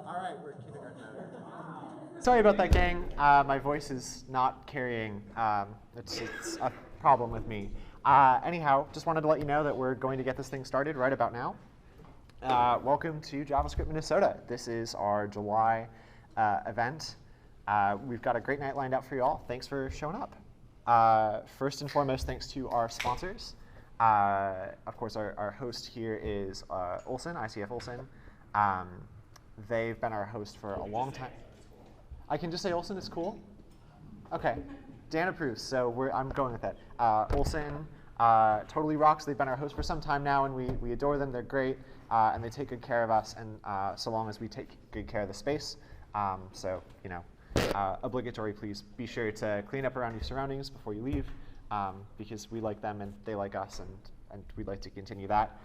All right, we're kindergarten now. Sorry about that, gang. My voice is not carrying. It's a problem with me. Anyhow, just wanted to let you know that we're going to get this thing started right about now. Welcome to JavaScript Minnesota. This is our July event. We've got a great night lined up for you all. Thanks for showing up. First and foremost, thanks to our sponsors. Of course, our host here is Olsen, ICF Olsen. They've been our host for a long time. I can just say Olsen is cool? OK. Dan approves, so I'm going with that. Olsen totally rocks. They've been our host for some time now, and we adore them. They're great, and they take good care of us, and so long as we take good care of the space. So, you know, obligatory, please be sure to clean up around your surroundings before you leave, because we like them and they like us, and we'd like to continue that.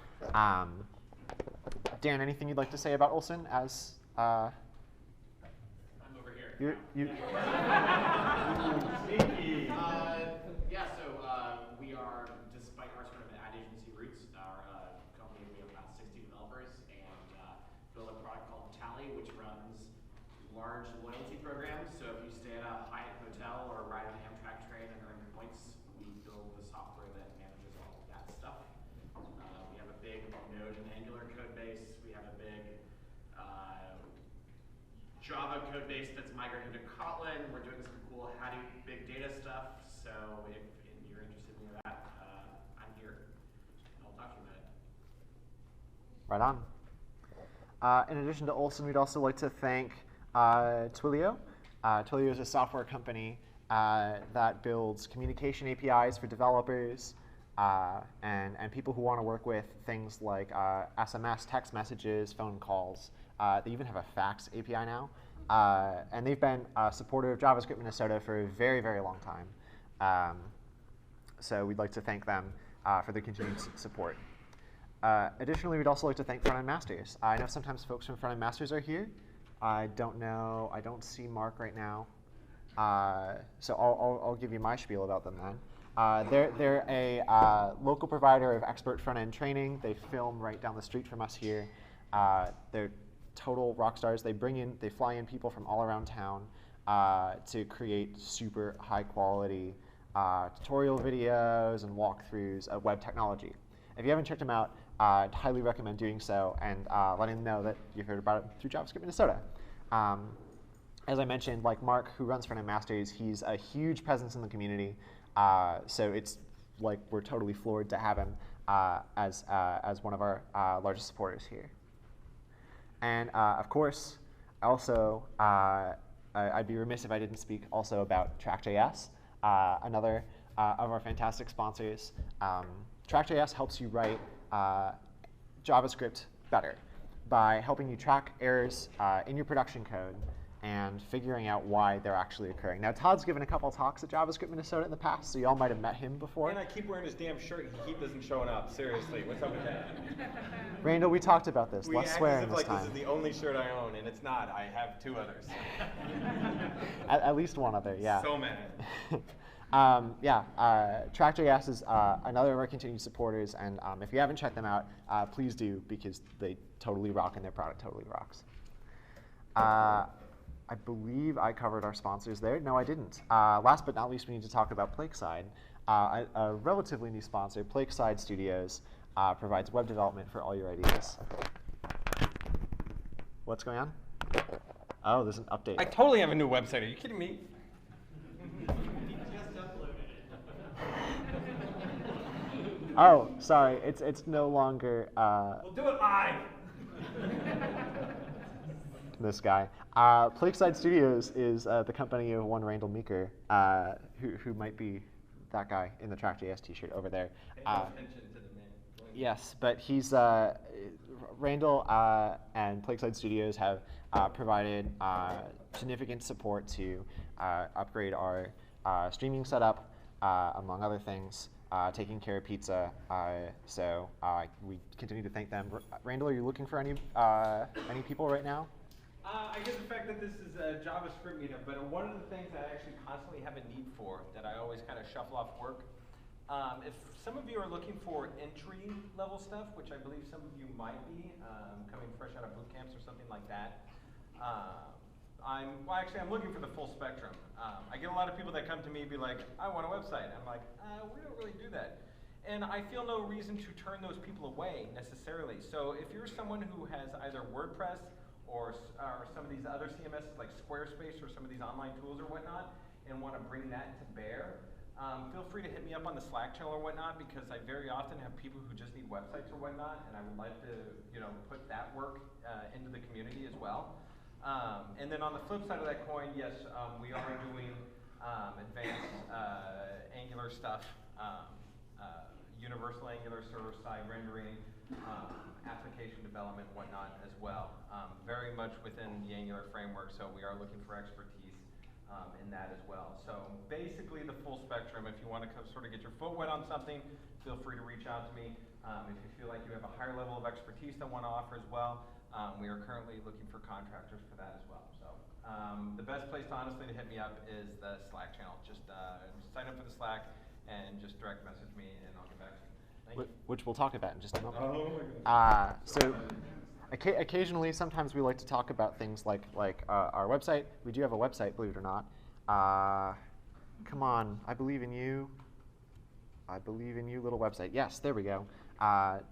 Dan, anything you'd like to say about Olsen as I'm over here. We are, despite our sort of ad agency roots, our company, we have about 60 developers and build a product called Tally, which runs large loyalty programs. So if you stay at a Hyatt hotel or ride an Amtrak train and earn points, we build the software that manages all of that stuff. We have a big Node and Angular code base. We have a big Java code base that's migrating to Kotlin. We're doing some cool Hadoop big data stuff. So if you're interested in that, I'm here. I'll talk to you about it. Right on. In addition to Olsen, we'd also like to thank Twilio. Twilio is a software company that builds communication APIs for developers and people who want to work with things like SMS, text messages, phone calls. They even have a fax API now. And they've been a supporter of JavaScript Minnesota for a very, very long time. So we'd like to thank them for their continued support. Additionally, we'd also like to thank Frontend Masters. I know sometimes folks from Frontend Masters are here. I don't see Mark right now. So I'll give you my spiel about them then. They're a local provider of expert front-end training. They film right down the street from us here. They're total rock stars. They fly in people from all around town to create super high-quality tutorial videos and walkthroughs of web technology. If you haven't checked them out, I'd highly recommend doing so and letting them know that you heard about it through JavaScript Minnesota. As I mentioned, like Mark, who runs Frontend Masters, he's a huge presence in the community. So it's like we're totally floored to have him as one of our largest supporters here. And of course, also, I'd be remiss if I didn't speak also about Track.js, another of our fantastic sponsors. Track.js helps you write JavaScript better by helping you track errors in your production code and figuring out why they're actually occurring. Now, Todd's given a couple talks at JavaScript Minnesota in the past, so y'all might have met him before. And I keep wearing his damn shirt, and he doesn't showing up. Seriously, what's up with that? Randall, we talked about this. We Less act swearing as if, this time. This is the only shirt I own, and it's not. I have two others. At least one other, yeah. So many. Track.js is another of our continued supporters, and if you haven't checked them out, please do, because they totally rock and their product totally rocks. I believe I covered our sponsors there. No, I didn't. Last but not least, we need to talk about Plakeside. A relatively new sponsor, Plakeside Studios, provides web development for all your ideas. What's going on? Oh, there's an update. I totally have a new website. Are you kidding me? Oh, sorry. It's no longer. We'll do it live. This guy. Plakeside Studios is the company of one Randall Meeker, who might be that guy in the Track.js t-shirt over there. Attention to the man. Yes, but he's Randall and Plakeside Studios have provided significant support to upgrade our streaming setup, among other things, taking care of pizza. So we continue to thank them. Randall, are you looking for any people right now? I get the fact that this is a JavaScript meetup, but one of the things that I actually constantly have a need for, that I always kind of shuffle off work, if some of you are looking for entry-level stuff, which I believe some of you might be, coming fresh out of boot camps or something like that, I'm looking for the full spectrum. I get a lot of people that come to me and be like, I want a website. I'm like, we don't really do that. And I feel no reason to turn those people away necessarily. So if you're someone who has either WordPress or some of these other CMSs like Squarespace or some of these online tools or whatnot, and want to bring that to bear, feel free to hit me up on the Slack channel or whatnot, because I very often have people who just need websites or whatnot, and I would like to put that work into the community as well. And then on the flip side of that coin, yes, we are doing advanced Angular stuff, universal Angular server-side rendering, application development, whatnot as well. Very much within the Angular framework, so we are looking for expertise in that as well. So basically the full spectrum. If you want to sort of get your foot wet on something, feel free to reach out to me. If you feel like you have a higher level of expertise that want to offer as well, we are currently looking for contractors for that as well. So the best place, honestly, to hit me up is the Slack channel. Just sign up for the Slack and just direct message me, and I'll get back to you. Thank you. Which we'll talk about in just a moment. Oh my goodness. So occasionally, sometimes we like to talk about things like our website. We do have a website, believe it or not. Come on, I believe in you. I believe in you, little website. Yes, there we go.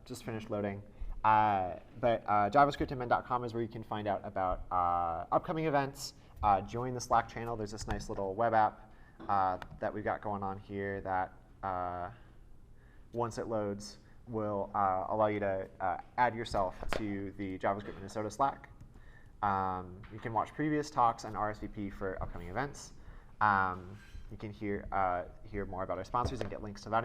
Just finished loading. But javascriptandmen.com is where you can find out about upcoming events. Join the Slack channel. There's this nice little web app that we've got going on here that once it loads will allow you to add yourself to the JavaScript Minnesota Slack. You can watch previous talks and RSVP for upcoming events. You can hear more about our sponsors and get links to that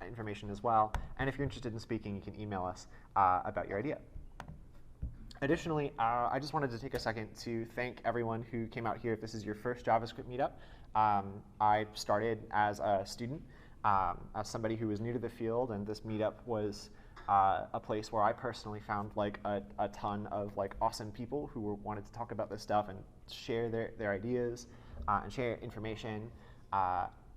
information as well. And if you're interested in speaking, you can email us about your idea. Additionally, I just wanted to take a second to thank everyone who came out here. If this is your first JavaScript meetup, I started as a student, as somebody who was new to the field, and this meetup was a place where I personally found like a ton of like awesome people who wanted to talk about this stuff and share their ideas and share information.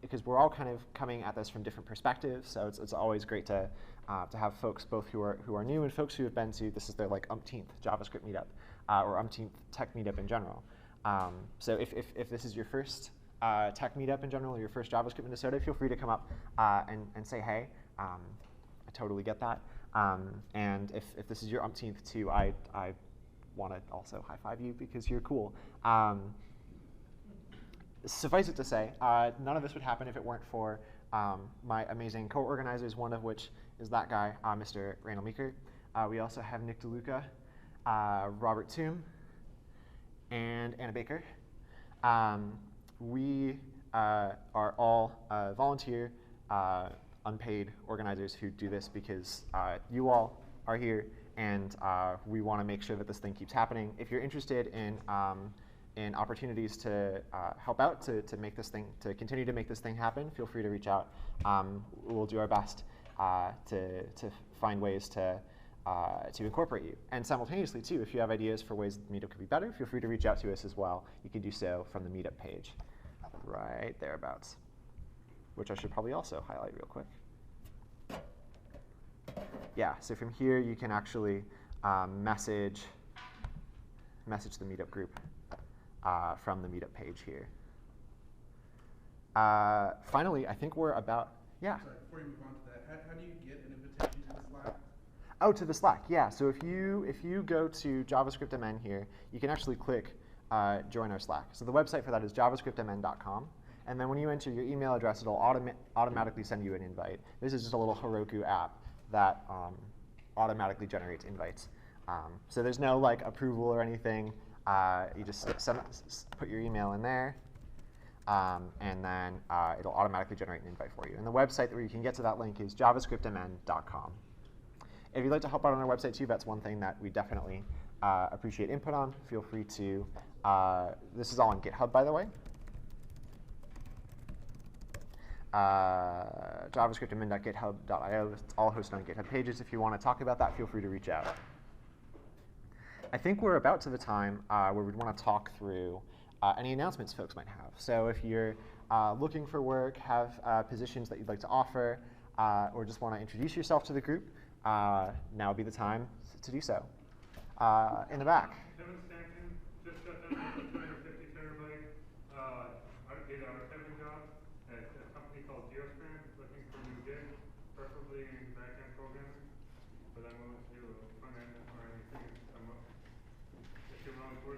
Because we're all kind of coming at this from different perspectives, so it's always great to have folks both who are new and folks who have been to, this is their like umpteenth JavaScript meetup or umpteenth tech meetup in general. So if this is your first tech meetup in general, or your first JavaScript Minnesota, feel free to come up and say hey. I totally get that. And if this is your umpteenth too, I want to also high five you because you're cool. Suffice it to say, none of this would happen if it weren't for my amazing co-organizers, one of which is that guy, Mr. Randall Meeker. We also have Nick DeLuca, Robert Toom, and Anna Baker. We are all volunteer, unpaid organizers who do this because you all are here, and we want to make sure that this thing keeps happening. If you're interested in opportunities to help out to make this thing, to continue to make this thing happen, feel free to reach out. We'll do our best to find ways to incorporate you. And simultaneously too, if you have ideas for ways that the meetup could be better, feel free to reach out to us as well. You can do so from the meetup page, right thereabouts, which I should probably also highlight real quick. Yeah, so from here you can actually message the meetup group from the meetup page here. Finally, I think we're about, yeah. Sorry, before you move on to that, how do you get an invitation to the Slack? Oh, to the Slack, yeah. So if you go to JavaScriptMN here, you can actually click join our Slack. So the website for that is javascriptmn.com. And then when you enter your email address, it'll automatically send you an invite. This is just a little Heroku app that automatically generates invites. So there's no like approval or anything. You just put your email in there, and then it'll automatically generate an invite for you. And the website where you can get to that link is javascriptmn.com. If you'd like to help out on our website too, that's one thing that we definitely appreciate input on. Feel free to, this is all on GitHub, by the way. javascriptmn.github.io, it's all hosted on GitHub pages. If you want to talk about that, feel free to reach out. I think we're about to the time where we'd want to talk through any announcements folks might have. So if you're looking for work, have positions that you'd like to offer, or just want to introduce yourself to the group, now would be the time to do so. In the back. Kevin Stanton, just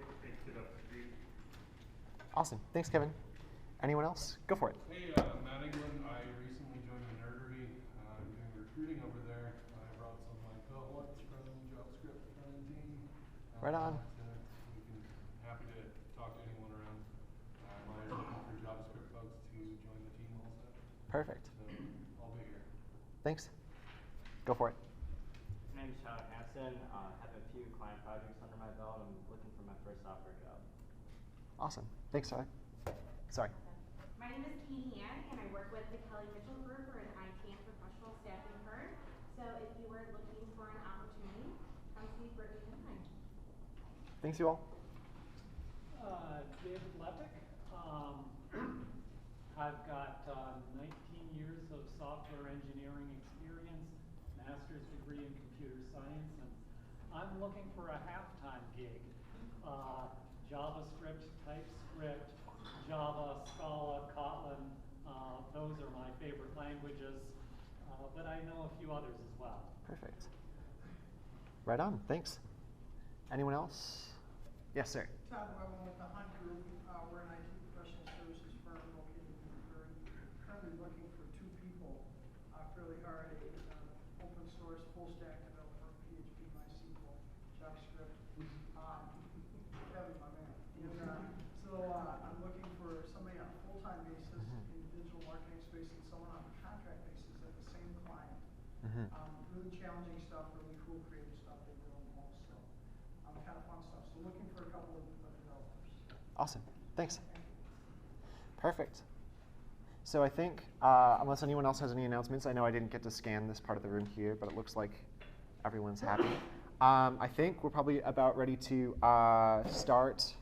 what takes it up to speed. Awesome. Thanks, Kevin. Anyone else? Go for it. Hey, Matt England. I recently joined the Nerdery. I'm doing recruiting over there. I brought some of my cohorts from JavaScript front-end team. Right on. Happy to talk to anyone around. I'm always looking for JavaScript folks to join the team also. Perfect. So I'll be here. Thanks. Go for it. My name is Tyler Hansen. I have a few client projects under my belt. I'm looking for my first software job. Awesome. Thanks, Tyler. Sorry. My name is Katie Ann, and I work with the Kelly Mitchell Group. We're an IT and professional staffing firm. So if you are looking for an opportunity, come see Brittany and I. Thanks, you all. David Lepick. I've got 19 years of software engineering experience, master's degree in computer science, and I'm looking for a half-time gig. JavaScript, TypeScript, Java, Scala, Kotlin, those are my favorite languages, but I know a few others as well. Perfect. Right on. Thanks. Anyone else? Yes, sir. Todd Webber with the Hunt Group. We're an IT professional services firm located in Missouri. Currently looking for 2 people, fairly hard, open source full stack developer, PHP, MySQL, JavaScript. Kevin, my man. And, I'm looking for somebody on a full-time basis in the digital marketing space and someone on a contract basis at the same client. Really challenging stuff, really cool creative stuff they do the most. So kind of fun stuff. So looking for a couple of developers. Awesome. Thanks. Perfect. So I think, unless anyone else has any announcements, I know I didn't get to scan this part of the room here, but it looks like everyone's happy. I think we're probably about ready to start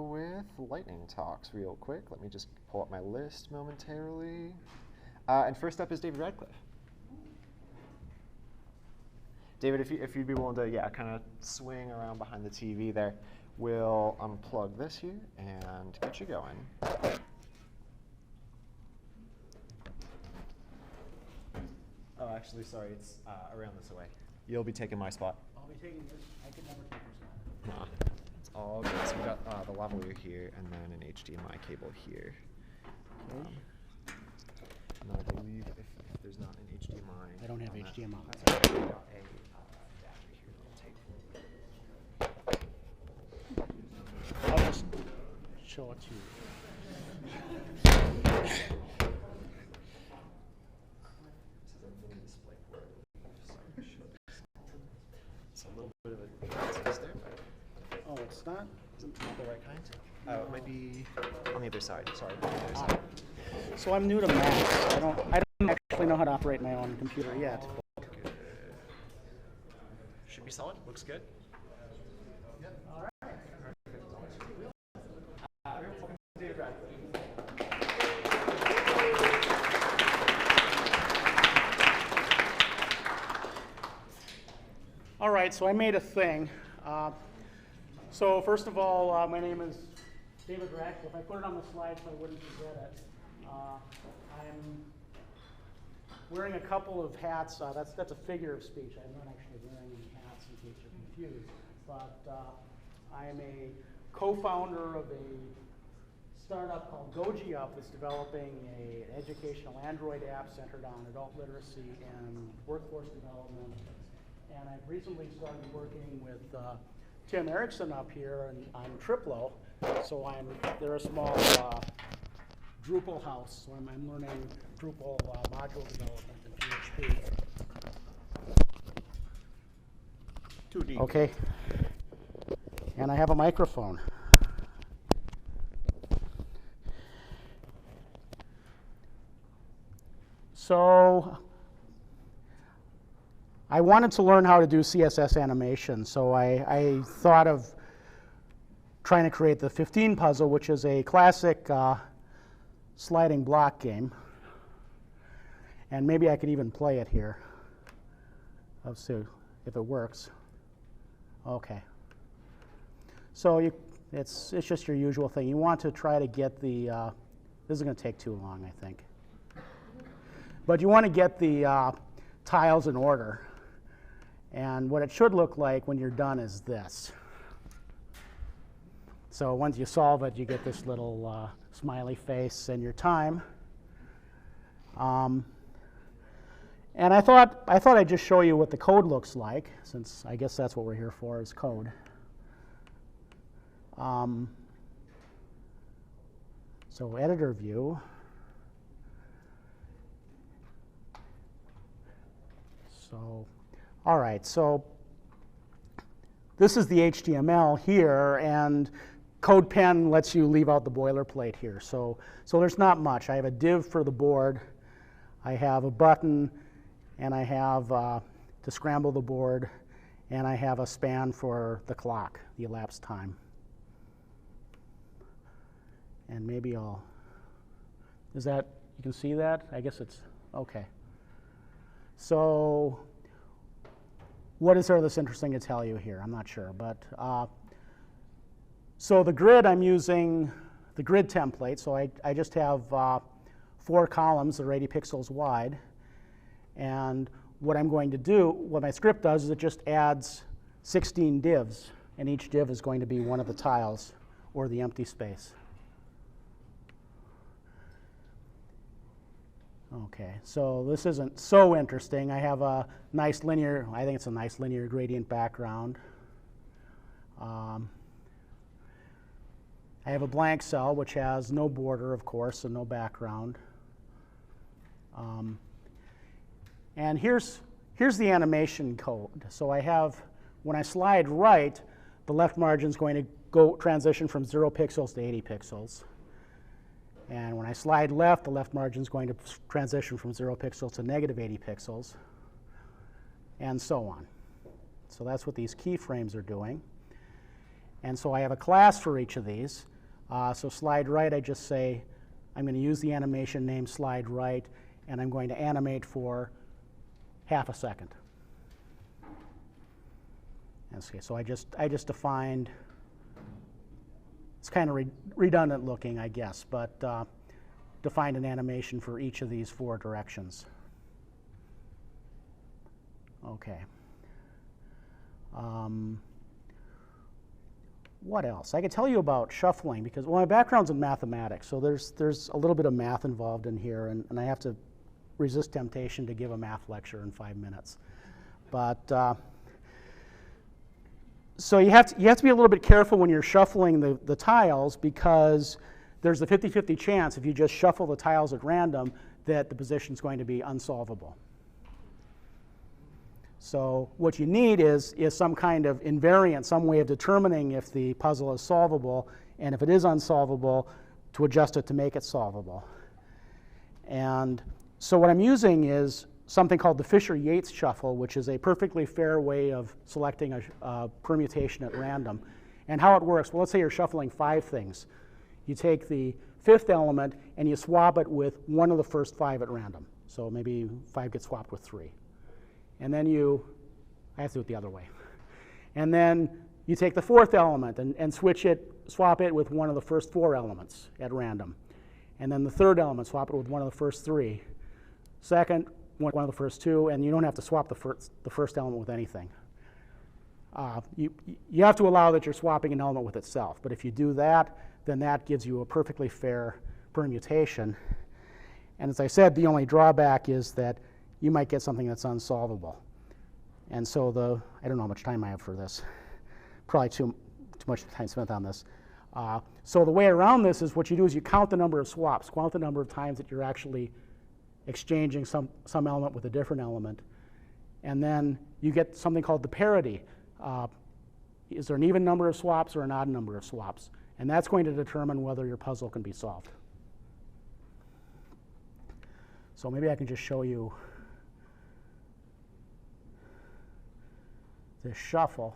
with lightning talks real quick. Let me just pull up my list momentarily. And first up is David Radcliffe. David, if you'd be willing to, kind of swing around behind the TV there, we'll unplug this here and get you going. Oh, actually, sorry, it's around this way. You'll be taking my spot. I'll be taking this. I could never take this one. Nah, it's all good. So we got the lavalier here, and then an HDMI cable here. And I believe if there's not an HDMI, I don't have on that, HDMI. That's all right. We got a adapter here that'll take. I'll just show it to you. It's a little bit of a process there, but Oh, it's not? isn't not the right kind. It might be on the other side. Sorry, on the other side. So I'm new to Mac. I don't actually know how to operate my own computer yet. Good. Should be solid. Looks good. All right. David Radcliffe. All right, so I made a thing. So first of all, my name is David Radcliffe. I put it on the slide so I wouldn't forget it. I'm wearing a couple of hats. That's a figure of speech. I'm not actually wearing any hats in case you're confused. But I am a co-founder of a startup called Goji Up that's developing an educational Android app centered on adult literacy and workforce development. And I've recently started working with Tim Erickson up here on Triplo. So they're a small Drupal house. So I'm learning Drupal module development in PHP. Too deep. Okay. And I have a microphone. So I wanted to learn how to do CSS animation, so I thought of trying to create the 15 puzzle, which is a classic sliding block game. And maybe I could even play it here. Let's see if it works. Okay. So it's just your usual thing. You want to try to get the, this is going to take too long, I think. But you want to get the tiles in order. And what it should look like when you're done is this. So once you solve it, you get this little smiley face and your time. And I thought I'd just show you what the code looks like, since I guess that's what we're here for, is code. So editor view. So, all right, so this is the HTML here, and CodePen lets you leave out the boilerplate here. So there's not much. I have a div for the board. I have a button, and I have to scramble the board, and I have a span for the clock, the elapsed time. And maybe I'll, is that, you can see that? I guess it's, okay. So what is there that's interesting to tell you here? I'm not sure, but so the grid, I'm using the grid template. So I just have 4 columns that are 80 pixels wide. And what I'm going to do, what my script does, is it just adds 16 divs. And each div is going to be one of the tiles or the empty space. Okay, so this isn't so interesting. I have a nice linear, I think it's a nice linear gradient background. I have a blank cell which has no border, of course, and no background. And here's the animation code. So I have, when I slide right, the left margin is going to go transition from 0 pixels to 80 pixels. And when I slide left, the left margin is going to transition from 0 pixels to negative 80 pixels, and so on. So that's what these keyframes are doing. And so I have a class for each of these. So slide right, I just say, I'm going to use the animation name slide right, and I'm going to animate for half a second. Okay, so I just defined, it's kind of redundant looking, I guess, but defined an animation for each of these 4 directions. Okay. What else? I could tell you about shuffling because, well, my background's in mathematics, so there's a little bit of math involved in here, and I have to resist temptation to give a math lecture in 5 minutes. But so you have to be a little bit careful when you're shuffling the tiles, because there's a 50-50 chance if you just shuffle the tiles at random that the position's going to be unsolvable. So what you need is some kind of invariant, some way of determining if the puzzle is solvable, and if it is unsolvable, to adjust it to make it solvable. And so what I'm using is something called the Fisher-Yates shuffle, which is a perfectly fair way of selecting a permutation at random. And how it works, well, let's say you're shuffling 5 things. You take the 5th element and you swap it with one of the first 5 at random. So maybe 5 gets swapped with 3. And then I have to do it the other way. And then you take the 4th element and swap it with one of the first 4 elements at random. And then the 3rd element, swap it with one of the first 3. Second, one of the first 2, and you don't have to swap the first element with anything. You have to allow that you're swapping an element with itself, but if you do that, then that gives you a perfectly fair permutation. And as I said, the only drawback is that you might get something that's unsolvable. And so I don't know how much time I have for this. Probably too much time spent on this. So the way around this is what you do is you count the number of swaps, count the number of times that you're actually exchanging some element with a different element. And then you get something called the parity. Is there an even number of swaps or an odd number of swaps? And that's going to determine whether your puzzle can be solved. So maybe I can just show you this shuffle.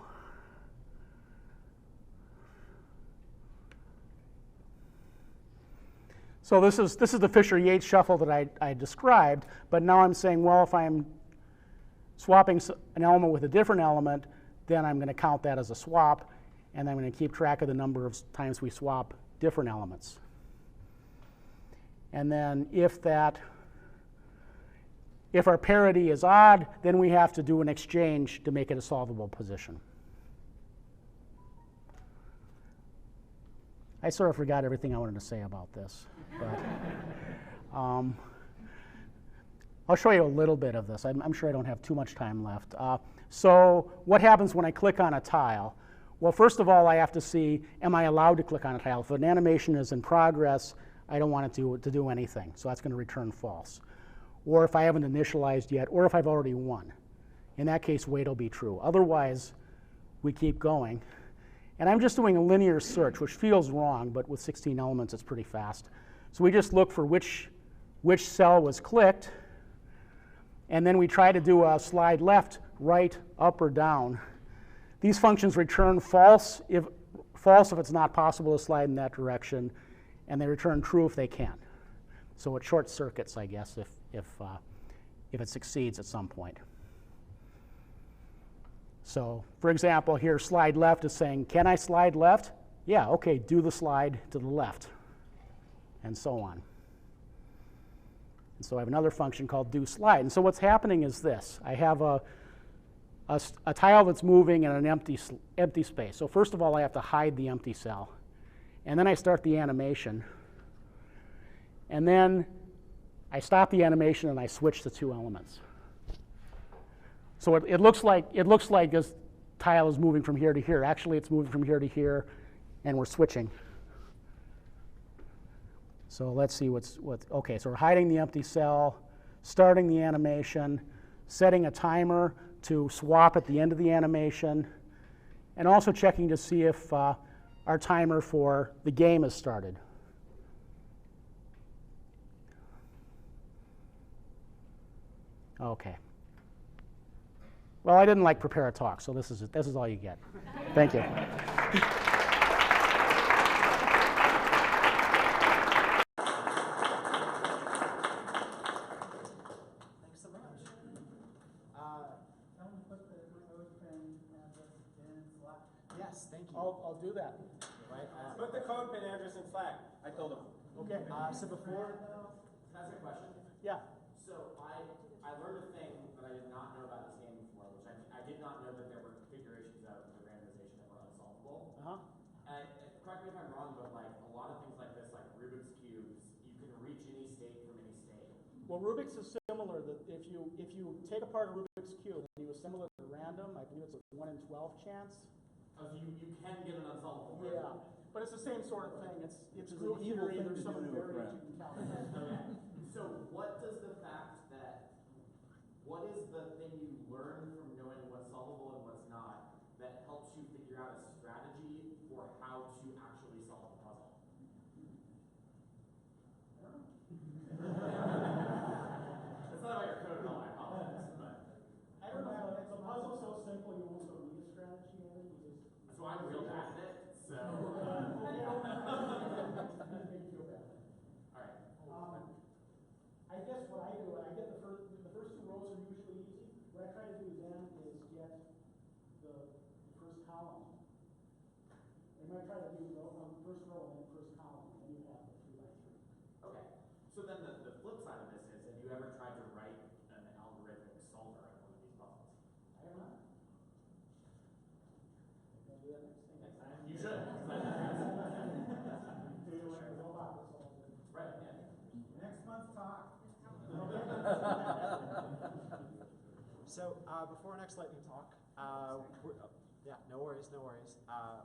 So this is the Fisher-Yates shuffle that I described, but now I'm saying, well, if I'm swapping an element with a different element, then I'm going to count that as a swap, and I'm going to keep track of the number of times we swap different elements. And then if If our parity is odd, then we have to do an exchange to make it a solvable position. I sort of forgot everything I wanted to say about this. But, I'll show you a little bit of this. I'm sure I don't have too much time left. So what happens when I click on a tile? Well, first of all, I have to see, am I allowed to click on a tile? If an animation is in progress, I don't want it to do anything. So that's going to return false. Or if I haven't initialized yet, or if I've already won. In that case, wait will be true. Otherwise, we keep going. And I'm just doing a linear search, which feels wrong, but with 16 elements, it's pretty fast. So we just look for which cell was clicked, and then we try to do a slide left, right, up, or down. These functions return false if it's not possible to slide in that direction, and they return true if they can. So it short circuits, I guess, if it succeeds at some point. So, for example, here slide left is saying, can I slide left? Yeah, okay, do the slide to the left, and so on. And so I have another function called doSlide. And so what's happening is this. I have a tile that's moving in an empty space. So first of all, I have to hide the empty cell. And then I start the animation. And then I stop the animation and I switch the two elements. So it looks like this tile is moving from here to here. Actually, it's moving from here to here, and we're switching. So let's see okay, so we're hiding the empty cell, starting the animation, setting a timer to swap at the end of the animation, and also checking to see if our timer for the game has started. Okay. Well, I didn't prepare a talk, so this is all you get. Thank you. Yes, thank you. I'll do that. Right, Put the code pin address in Slack. I told him. Okay. so before, Can I ask a question? Yeah. So I learned a thing that I did not know about this game before, which I did not know that there were configurations of the randomization that were unsolvable. And correct me if I'm wrong, but a lot of things like this, like Rubik's cubes, you can reach any state from any state. Well, Rubik's is similar. That if you take apart a Rubik's cube, and you assemble it at random, I believe it's a 1 in 12 chance. Oh, so you can get an unsolvable version. Yeah, but it's the same sort of thing. It's Which is group an evil theory. thing There's to some do to a invariants friend. you can calculate. Okay. So what is the thing you learn from knowing what's solvable and what's not that helps you figure out a strategy for how to actually solve the puzzle? It's not about your code at all, I apologize. But I don't know. It's a puzzle so simple you won't need a strategy in it. You just so I'm real bad at it, so. make you feel bad. Alright. I guess what I do, I get the first two rows are usually easy. What I try to do then is get the first column. I'm going to try to do the first row and then first column, and then you have the 3 by 3. Okay. So then the flip side of this is, have you ever tried to write an algorithmic solver of one of these puzzles? I have not. I'm going to do that next thing. Next time. You should. Do you like a robot that solves it? Right, yeah. Next month's talk. So before our next lightning talk, yeah, no worries.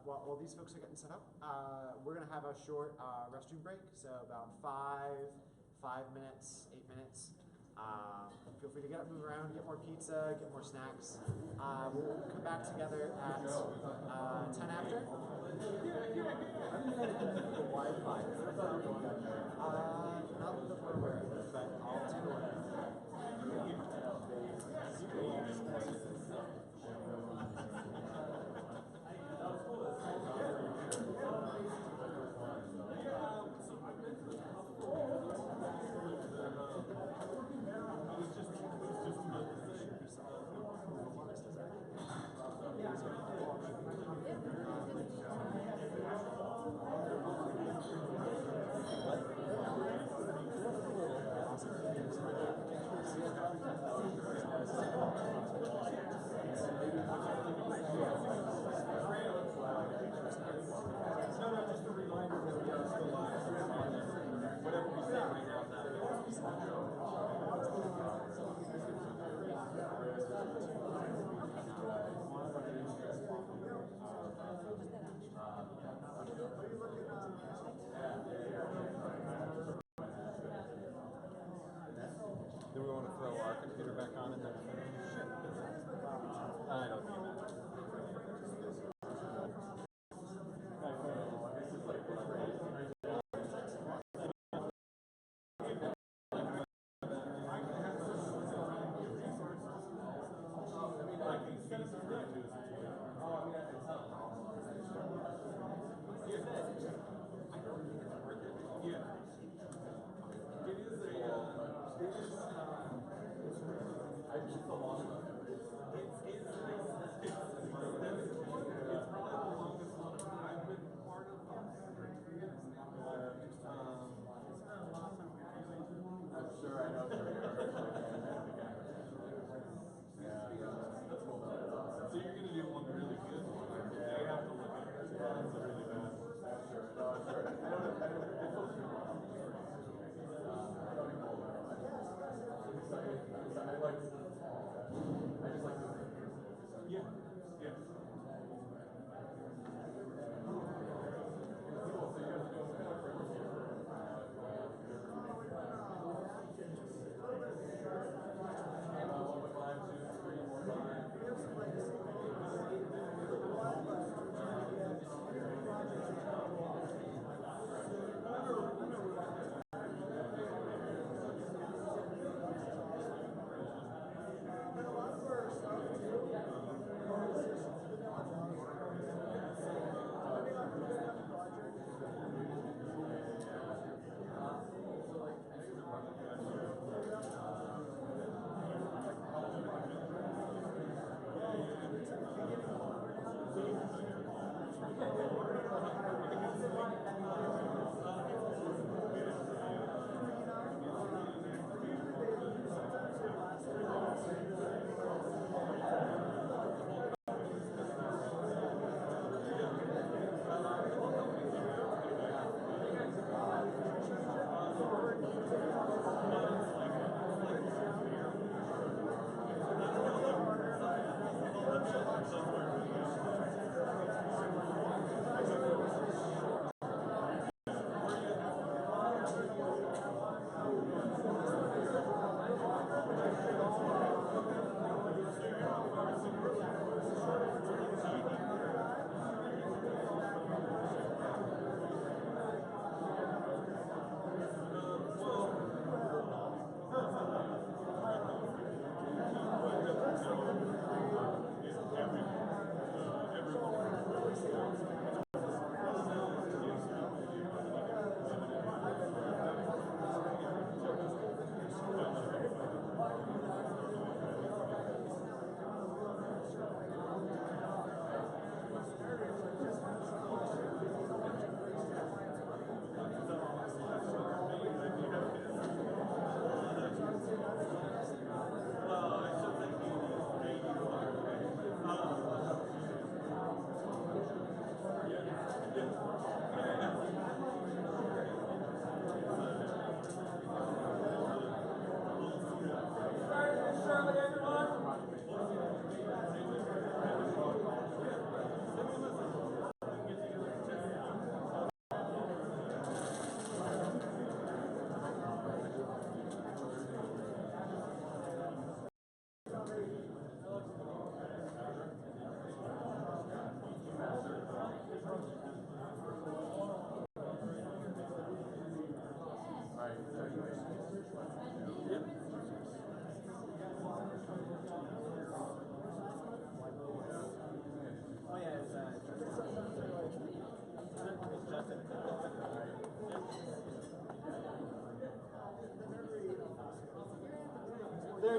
While these folks are getting set up, we're gonna have a short restroom break. So about 5 minutes, 8 minutes. Feel free to get up, move around, get more pizza, get more snacks. We'll come back together at 10 after. The Wi-Fi. Not that we're aware of, but I'll take a look.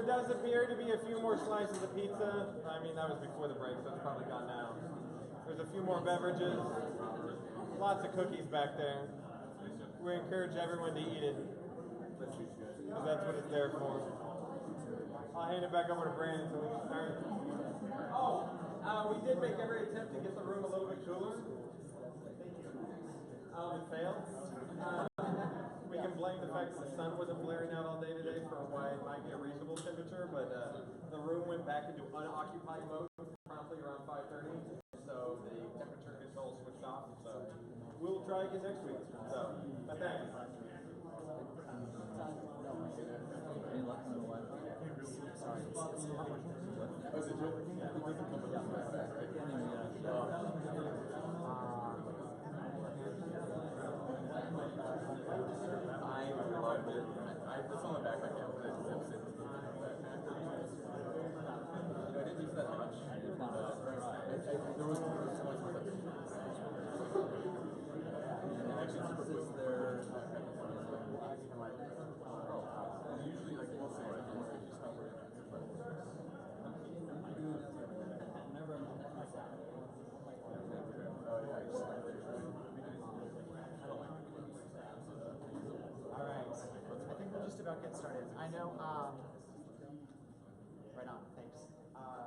does appear to be a few more slices of pizza. I mean, that was before the break, so it's probably gone now. There's a few more beverages. Lots of cookies back there. We encourage everyone to eat it, because that's what it's there for. I'll hand it back over to Brandon so we can start. We did make every attempt to get the room a little bit cooler. It failed. We can blame the fact that the sun wasn't blaring out all day today for why it might be a reasonable temperature, but the room went back into unoccupied mode promptly around 5:30, so the temperature control switched off. So we'll try again next week. So, but thanks. I loved it. It's on the back. I can't put it zips it. I didn't use that much. There was actually super quick there. Usually like we'll say I think we'll just about get started. I know, right on, thanks.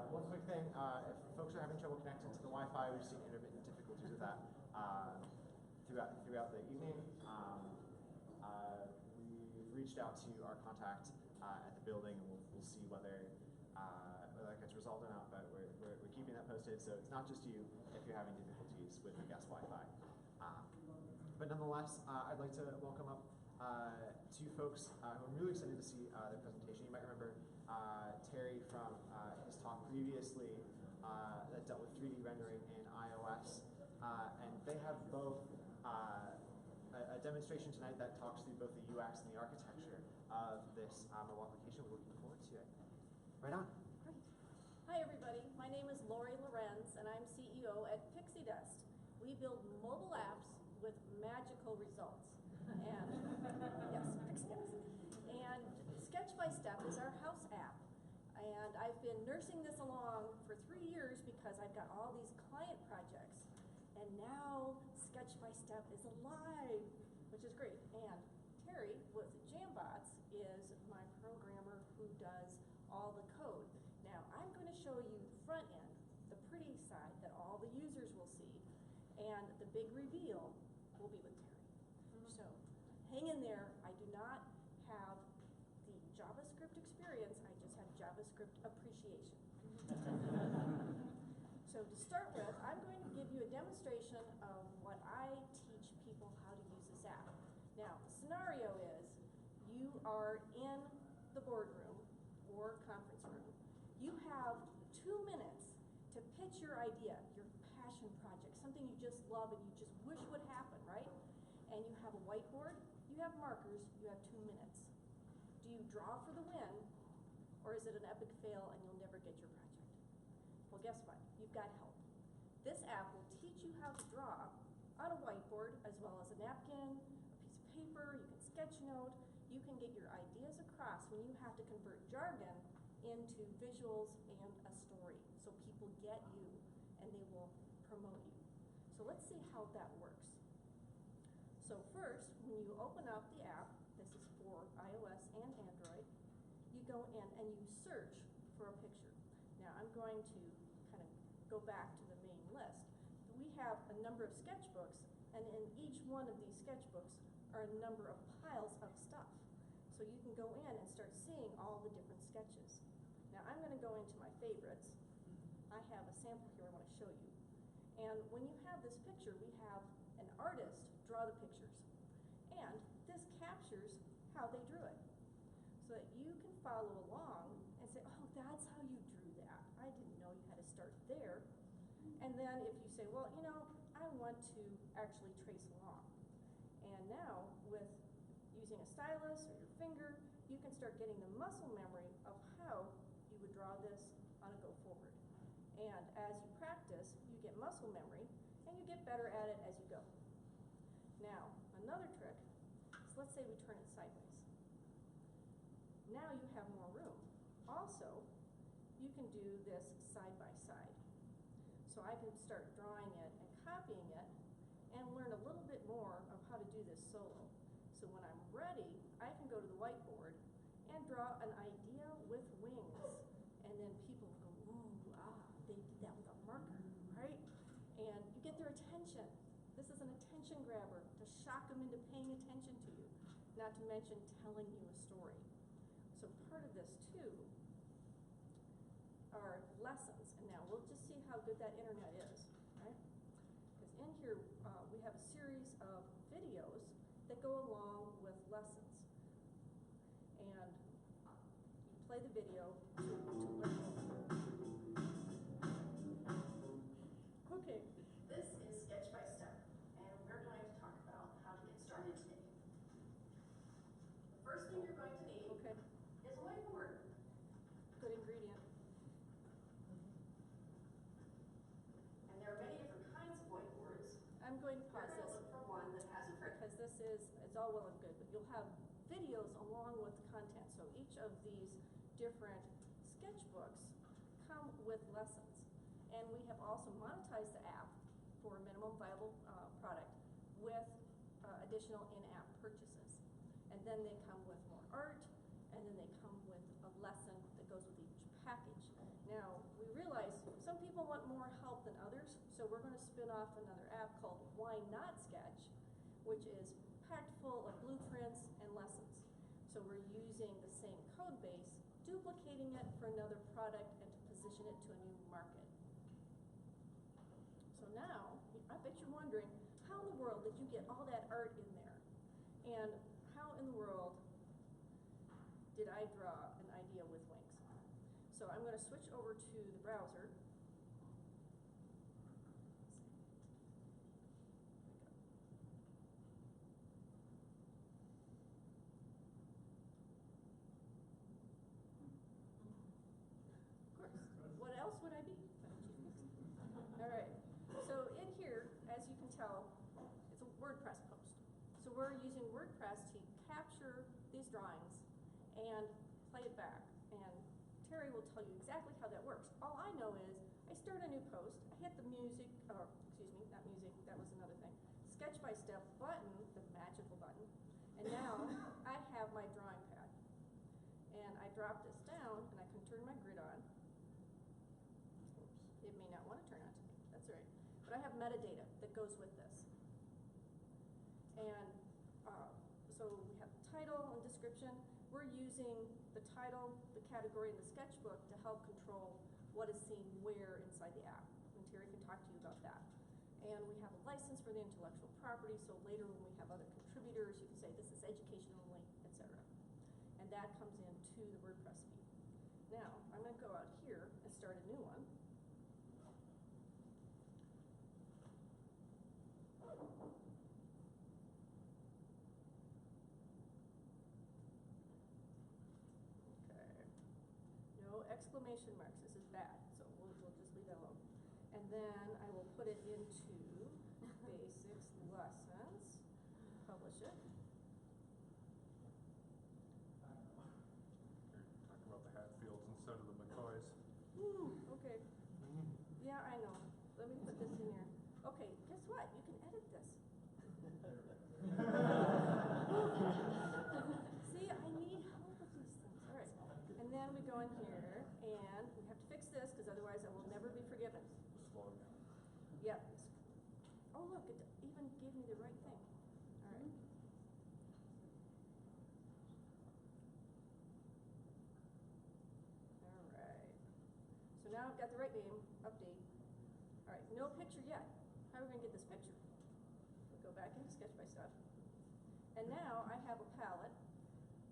One quick thing, if folks are having trouble connecting to the Wi-Fi, we've seen intermittent difficulties with that throughout the evening. We've reached out to our contact at the building, and we'll see whether that gets resolved or not, but we're keeping that posted, so it's not just you if you're having difficulties with the guest Wi-Fi. But nonetheless, I'd like to welcome up two folks who I'm really excited to see their presentation. You might remember Terry from his talk previously that dealt with 3D rendering in iOS, and they have both a demonstration tonight that talks through both the UX and the architecture of this mobile application. We're looking forward to it. Right on. Great. Hi everybody, my name is Lori Lorenz and I'm CEO at Pixie Dust. We build mobile apps with magical results. And yes, Pixie Dust. And Sketch by Step is our house app. And I've been nursing this along for 3 years because I've got all these client projects. And now Sketch by Step is alive, which is great. And Terry with Jambots is my programmer who does all the code. Now I'm going to show you the front end, the pretty side that all the users will see, and the big reveal will be with Terry. So hang in there. I do not have the JavaScript experience, I just have JavaScript appreciation. So to start with, I'm going to give you a demonstration of what I teach people how to use this app. Now, the scenario is you are in the boardroom or conference room. You have 2 minutes to pitch your idea, your passion project, something you just love and you just wish would happen, right? And you have a whiteboard, you have markers, you have 2 minutes. Do you draw for the win, or is it an epic fail and you'll never get your project? Well, guess what? You've got help. This app will teach you how to draw on a whiteboard, as well as a napkin, a piece of paper, you can sketch note. You can get your ideas across when you have to convert jargon into visuals and a story. So people get you and they will promote you. So let's see how that works. So first, when you open up the app, this is for iOS and Android, you go in and you search for a picture. Now I'm going to kind of go back to the main list. We have a number of sketchbooks, and in each one of these sketchbooks are a number of piles of stuff. So you can go in and start seeing all the different sketches. Now I'm going to go into my favorites. I have a sample here I want to show you. And when you have this picture, we have an artist draw the pictures. And this captures how they drew it. So that you can follow along and say, oh, that's how you drew that. I didn't know you had to start there. And then if you say, well, you know, I want to actually trace along. And now with using a stylus or your finger, you can start getting the muscle memory of how you would draw this on a go forward. And as you practice, you get muscle memory and you get better at it as you go. Now, another trick is let's say we turn it sideways. Now you have more room. All do this side by side. So I can start drawing it and copying it and learn a little bit more of how to do this solo. So when I'm ready, I can go to the whiteboard and draw an idea with wings. And then people go, ooh, they did that with a marker, right? And you get their attention. This is an attention grabber to shock them into paying attention to you, not to mention telling you a story. So part of this too are lessons. And now we'll just see how good that internet is, right? Because in here we have a series of videos that go along with lessons. And you play the video to learn more. Okay. This is Sketch by Step, and we're going to talk about how to get started today. The first thing you're going to need is a whiteboard. Good ingredient. And there are many different kinds of whiteboards. I'm going to pause You're going to this. look for one that has a frick. Because this is, it's all well and good, but you'll have videos along with the content. So each of these different sketchbooks come with lessons. And we have also monetized the app for a minimum viable product with additional in-app purchases. And then they come with more art, and then they come with a lesson that goes with each package. Now, we realize some people want more help than others, so we're going to spin off another app called Why Not Sketch, which is packed full of blueprints and lessons. So we're using the same code base, duplicating it for another product and to position it to a new market. So now, I bet you're wondering, how in the world did you get all that art in there? And how in the world did I draw an idea with wings? So I'm going to switch over to the browser. Of course. What else would I be? All right. So in here, as you can tell, it's a WordPress post. So we're using WordPress to capture these drawings and play it back. And Terry will tell you exactly how that works. All I know is I start a new post, I hit the music, or excuse me, not music, that was another thing, Sketch by Step button, the magical button, and now I have my drawing pad. And I drop this down and I can turn my grid on. Oops, it may not want to turn on to me, that's all right. But I have metadata that goes with this. And so we have title and description. We're using the title, the category, and the sketchbook to help control what is seen where inside the app. And Terry can talk to you about that. And we have a license for the intellectual property, so later when we have other contributors, you can say this is education only, etc. And that comes into the WordPress feed. Now, I'm going to go out here and start a new one. Exclamation marks, this is bad, so we'll just leave that alone. And then I will put it into Basics Lessons, publish it. You're talking about the Hatfields instead of the McCoys. Okay. Yeah, I know. Let me put this in here. Okay, guess what? You can edit this. See, I need help with these things. All right. And then we go in here, and we have to fix this, because otherwise I will never be forgiven. Slow down. Yep. Oh, look, it even gave me the right thing. All right. All right. So now I've got the right name, update. All right, no picture yet. How are we going to get this picture? We'll go back into Sketch by Step. And now I have a palette,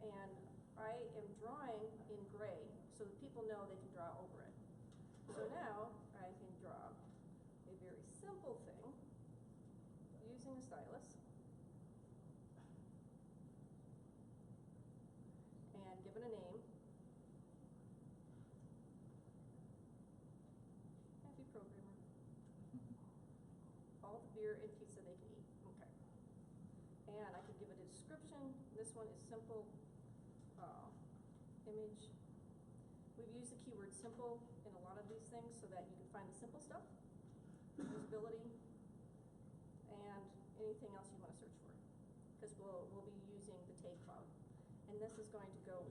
and I am drawing in gray so that people know they can draw over it. So now I can draw a very simple thing using a stylus and give it a name. Happy programmer. All the beer and pizza they can eat. Okay. And I can give it a description. This one is simple. Image. We've used the keyword simple in a lot these things so that you can find the simple stuff, usability, and anything else you want to search for. Because we'll be using the TAG cloud. And this is going to go,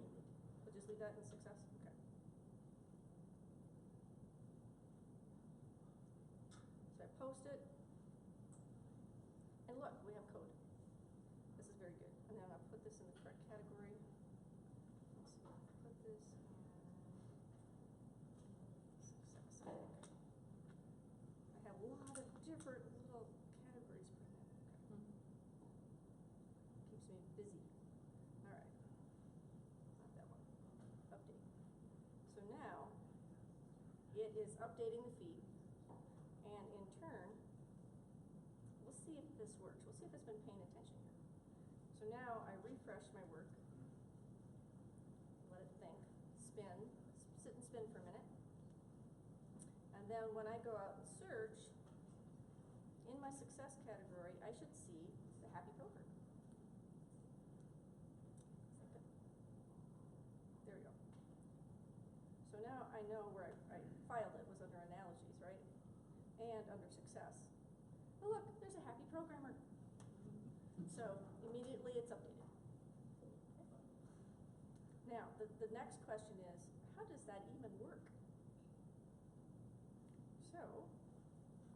we'll just leave that in success? Okay. So I post it, and look, we have code. This is very good. And then I'll put this in the correct category. Let's see, put this in success. I have a lot of different little categories for that. Okay. Keeps me busy. All right. Not that one. Update. So now it is updating the feed, and in turn, we'll see if this works. We'll see if it's been paying attention here. So now I refresh my work, let it think, spin, sit and spin for a minute. And then when I go out and search, in my success category, I should see the happy poker. There we go. So now I know where I filed it was under analogies, right? And under success. Oh look, there's a happy programmer. So immediately it's updated. Now, the next question is, how does that even work? So,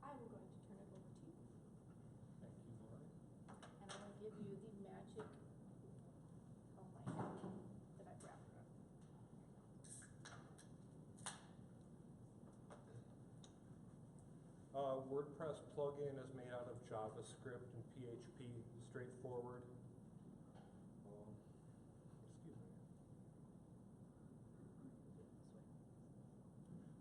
I'm going to turn it over to you. Thank you, Lori. And I'm going to give you the magic, oh my God, that I've wrapped around. WordPress plugin is made out of JavaScript and PHP, straightforward. Excuse me.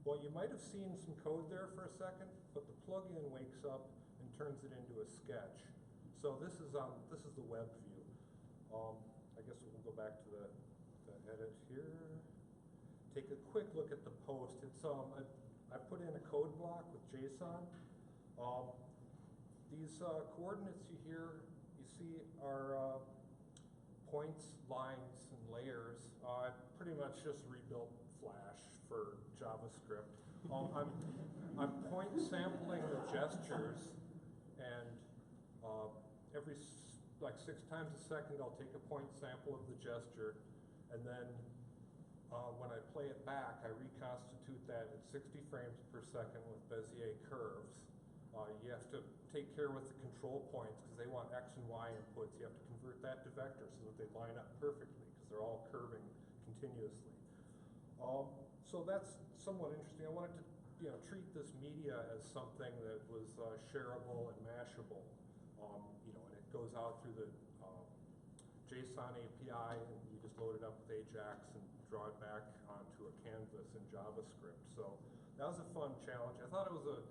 Well, you might have seen some code there for a second, but the plugin wakes up and turns it into a sketch. So this is the web view. I guess we'll go back to the edit here. Take a quick look at the post. It's I put in a code block with JSON. These coordinates you see are points, lines, and layers. I pretty much just rebuilt Flash for JavaScript. I'm point sampling the gestures, and every like 6 times a second I'll take a point sample of the gesture, and then when I play it back, I reconstitute that at 60 frames per second with Bezier curves. You have to take care with the control points because they want X and Y inputs. You have to convert that to vectors so that they line up perfectly because they're all curving continuously. So that's somewhat interesting. I wanted to treat this media as something that was shareable and mashable. And it goes out through the JSON API, and you just load it up with Ajax and draw it back onto a canvas in JavaScript. So that was a fun challenge. I thought it was a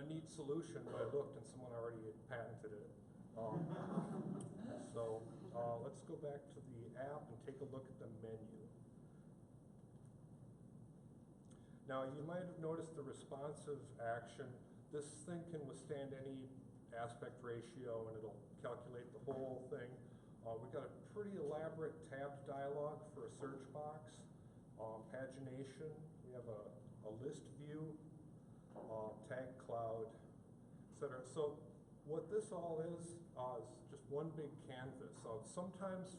neat solution, but I looked and someone already had patented it. So let's go back to the app and take a look at the menu. Now you might have noticed the responsive action. This thing can withstand any aspect ratio and it'll calculate the whole thing. We've got a pretty elaborate tabbed dialog for a search box, pagination. We have a list view, tag cloud, etc. So what this all is just one big canvas. Sometimes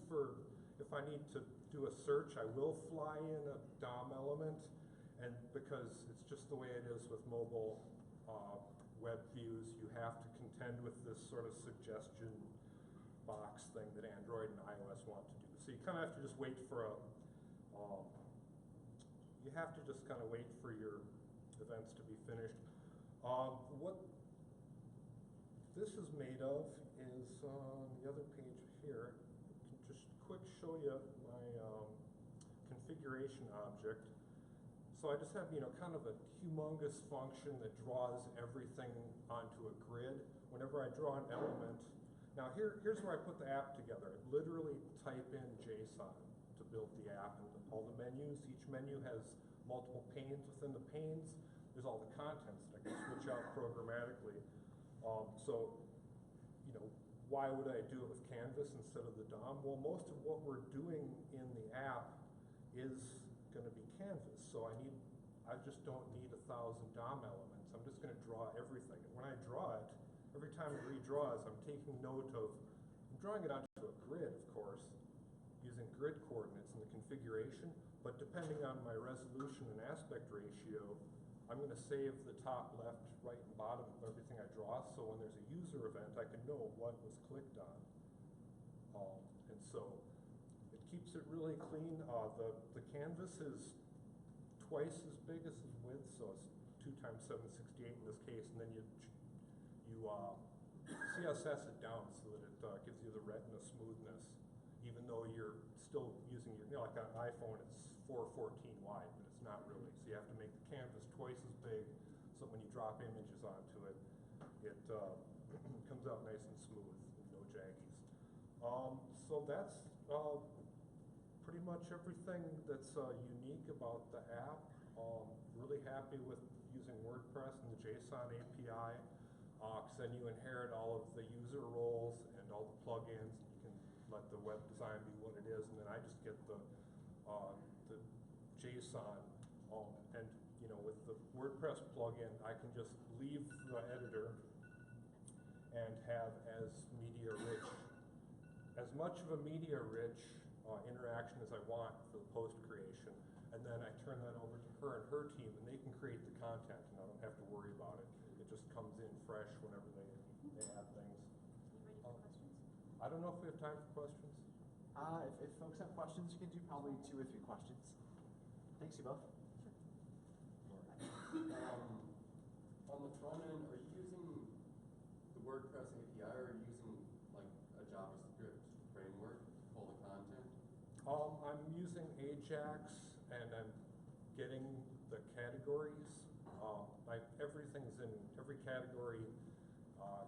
if I need to do a search, I will fly in a DOM element, and because it's just the way it is with mobile web views, you have to contend with this sort of suggestion box thing that Android and iOS want to do. So you kind of have to just wait for your events to be finished. What this is made of is on the other page here. I can just quick show you my configuration object. So I just have kind of a humongous function that draws everything onto a grid. Whenever I draw an element, now here's where I put the app together. I literally type in JSON to build the app, and all the menus. Each menu has multiple panes within the panes. There's all the contents that I can switch out programmatically. So, why would I do it with Canvas instead of the DOM? Well, most of what we're doing in the app is going to be Canvas. So I I just don't need 1,000 DOM elements. I'm just going to draw everything. And when I draw it, every time it redraws, I'm taking note of, I'm drawing it onto a grid, of course, using grid coordinates in the configuration, but depending on my resolution and aspect ratio, I'm going to save the top, left, right, and bottom of everything I draw, so when there's a user event, I can know what was clicked on. And so it keeps it really clean. The canvas is twice as big as the width, so it's 2 times 768 in this case, and then you CSS it down so that it gives you the retina smoothness, even though you're still using your, like on an iPhone, it's 414 wide, but it's not really. So you have to make the canvas twice as big, so when you drop images onto it, it comes out nice and smooth, no jaggies. So that's pretty much everything that's unique about the app. Really happy with using WordPress and the JSON API, because then you inherit all of the user roles and all the plugins. You can let the web design be what it is, and then I just get the JSON. And with the WordPress plugin, I can just leave the editor and have as much of a media-rich interaction as I want for the post creation, and then I turn that over to her and her team, and they can create the content, and I don't have to worry about it. It just comes in fresh whenever they add things. I don't know if we have time for questions. If folks have questions, you can do probably 2 or 3 questions. Thanks, you both. On the front end, are you using the WordPress API, or are you using like a JavaScript framework to pull the content? I'm using Ajax, and I'm getting the categories. Everything's in, every category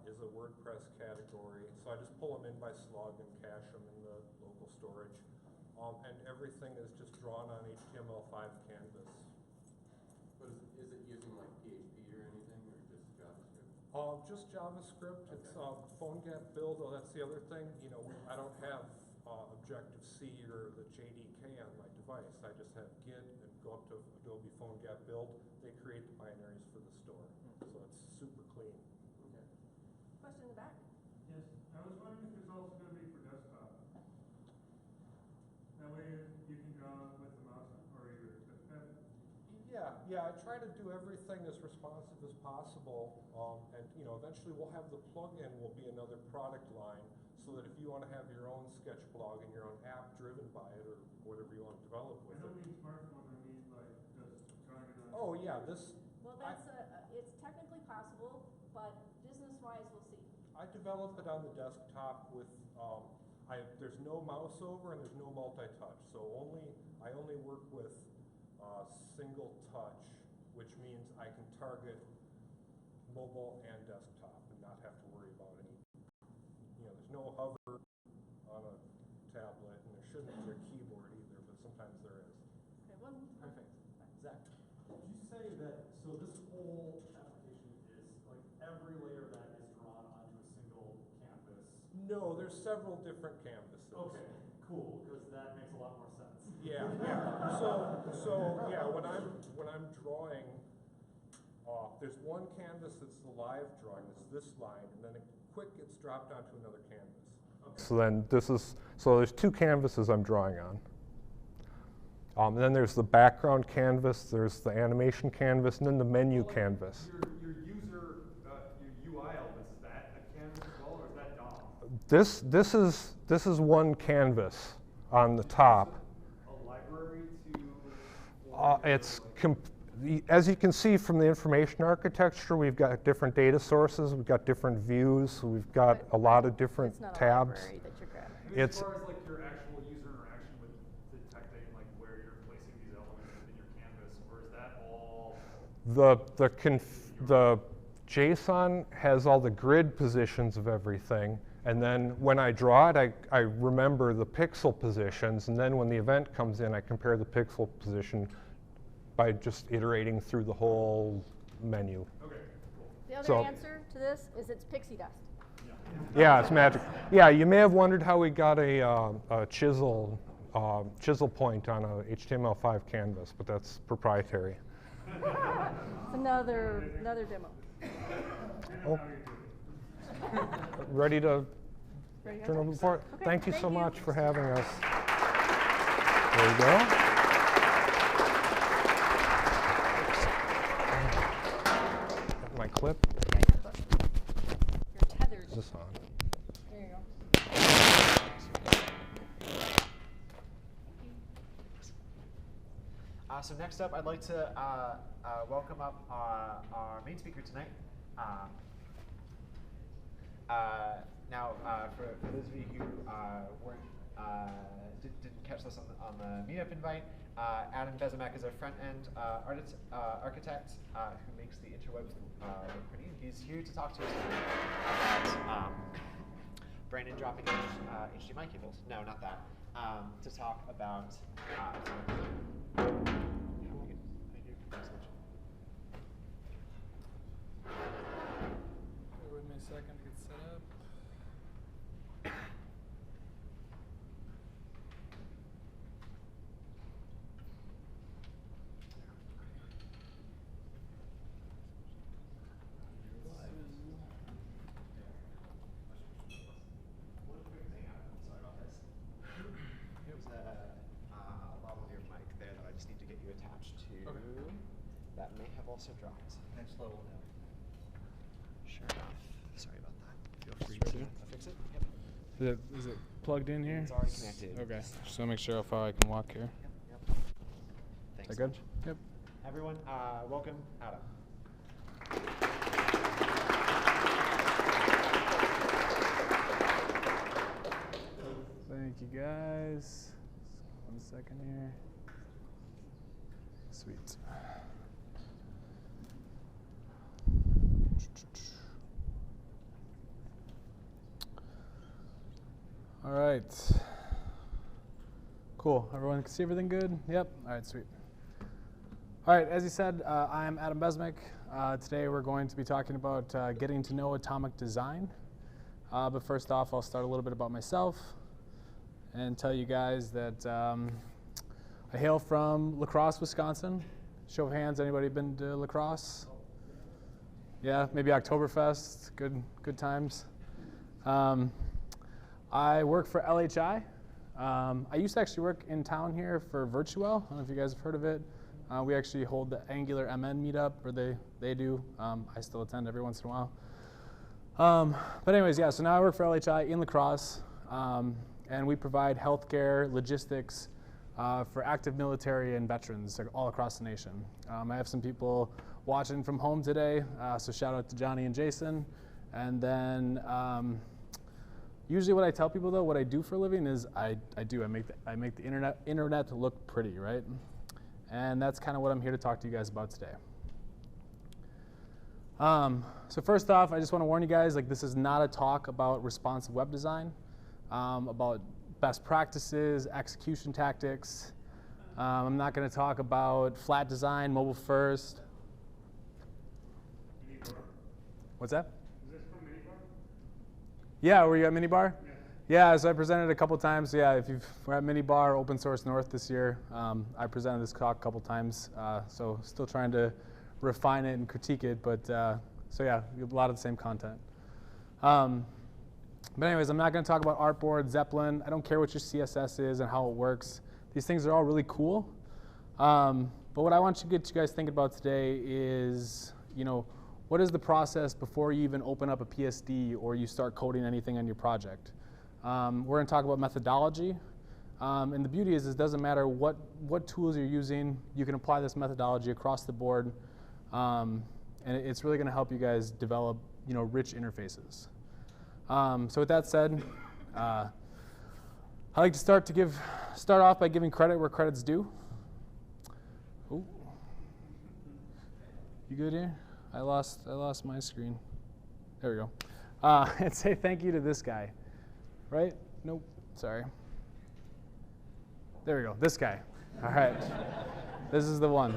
is a WordPress category, so I just pull them in by slug and cache them in the local storage. And everything is just drawn on HTML5 canvas. But is it using like PHP or anything, or just JavaScript? Just JavaScript. Okay. It's PhoneGap build. Oh, that's the other thing. I don't have Objective-C or the JDK on my device. I just have Git and go up to Adobe PhoneGap build. They create the binaries for the store, so it's super clean. Okay. Question in the back? Yes, I was wondering if it's also going to be for desktop. That way you can draw with the mouse or your touchpad. Yeah, I try to do everything as responsive as possible, and eventually we'll have the plugin will be another product line, so that if you want to have your own sketch blog and your own app driven by it, or whatever you want to develop with it. I don't mean smartphone, I mean like just drawing it on. Oh yeah, this. Well, that's it's technically possible, but business-wise, we'll see. I develop it on the desktop with. There's no mouse over and there's no multi-touch, so I only work with single touch, which means I can target mobile and desktop and not have to worry about any. There's no hover on a tablet, and there shouldn't be a keyboard either, but sometimes there is. Okay, one. Perfect. Zach. Did you say that, so this whole application is, like, every layer of that is drawn onto a single canvas? No, there's several different canvases. Okay, cool, because that makes a lot more sense. Yeah. So yeah, when I'm drawing, there's one canvas that's the live drawing, it's this line, and then it quick gets dropped onto another canvas. Okay. So then there's 2 canvases I'm drawing on. And then there's the background canvas, there's the animation canvas, and then the menu canvas. Your user, your UI elements, is that a canvas as well, or is that DOM? This is one canvas on the top. A library to... As you can see from the information architecture, we've got different data sources, we've got different views, we've got a lot of different tabs. It's not a library that you're grabbing. As far as like your actual user interaction with detecting like where you're placing these elements within your canvas, or is that all? The JSON has all the grid positions of everything, and then when I draw it, I remember the pixel positions, and then when the event comes in, I compare the pixel position by just iterating through the whole menu. Okay, cool. The other answer to this is it's pixie dust. Yeah, it's magic. Yeah, you may have wondered how we got a chisel point on a HTML5 canvas, but that's proprietary. It's another demo. Oh. Ready to Ready to turn go? over the report? Okay, Thank you so thank you. much for having us. There you go. Got my clip. You're tethered. Is this on? There you go. So next up, I'd like to welcome up our main speaker tonight. For those of you who didn't catch this on the meetup invite, Adam Bezemek is a front-end architect who makes the interwebs look pretty. He's here to talk to us about Brandon dropping HDMI cables. No, not that. To talk about Bear with me a second to get set up. That may have also dropped. Next level now. Sure enough. Sorry about that. Feel free Sure to do. fix it. Yep. Is it plugged in here? It's already connected. Okay. Just want to make sure how far I can walk here. Yep. Is Thanks. that good? Yep. Everyone, welcome Adam. Thank you guys. 1 second here. Sweet. All right. Cool. Everyone can see everything good? Yep. All right, sweet. All right, as you said, I'm Adam Bezemek. Today we're going to be talking about getting to know atomic design. But first off, I'll start a little bit about myself and tell you guys that I hail from La Crosse, Wisconsin. Show of hands, anybody been to La Crosse? Yeah, maybe Oktoberfest, good times. I work for LHI. I used to actually work in town here for Virtuel. I don't know if you guys have heard of it. We actually hold the Angular MN meetup, or they do. I still attend every once in a while. But anyways, yeah, so now I work for LHI in La Crosse, and we provide healthcare, logistics for active military and veterans all across the nation. I have some people watching from home today, so shout out to Johnny and Jason. And then usually what I tell people though, what I do for a living is I make the internet look pretty, right? And that's kind of what I'm here to talk to you guys about today. So first off, I just want to warn you guys, like this is not a talk about responsive web design, about best practices, execution tactics. I'm not going to talk about flat design, mobile first. What's that? Is this from Minibar? Yeah, were you at Minibar? Yeah, so I presented a couple times. Yeah, if we're at Minibar, Open Source North this year. I presented this talk a couple times, so still trying to refine it and critique it, but so yeah, a lot of the same content. But anyways, I'm not going to talk about Artboard, Zeppelin. I don't care what your CSS is and how it works. These things are all really cool. But what I want to get you guys thinking about today is, what is the process before you even open up a PSD or you start coding anything on your project? We're going to talk about methodology. And the beauty is it doesn't matter what tools you're using. You can apply this methodology across the board. And it's really going to help you guys develop rich interfaces. So with that said, I like to start off by giving credit where credit's due. Ooh. You good here? I lost my screen. There we go. And say thank you to this guy. Right? Nope. Sorry. There we go. This guy. All right. This is the one.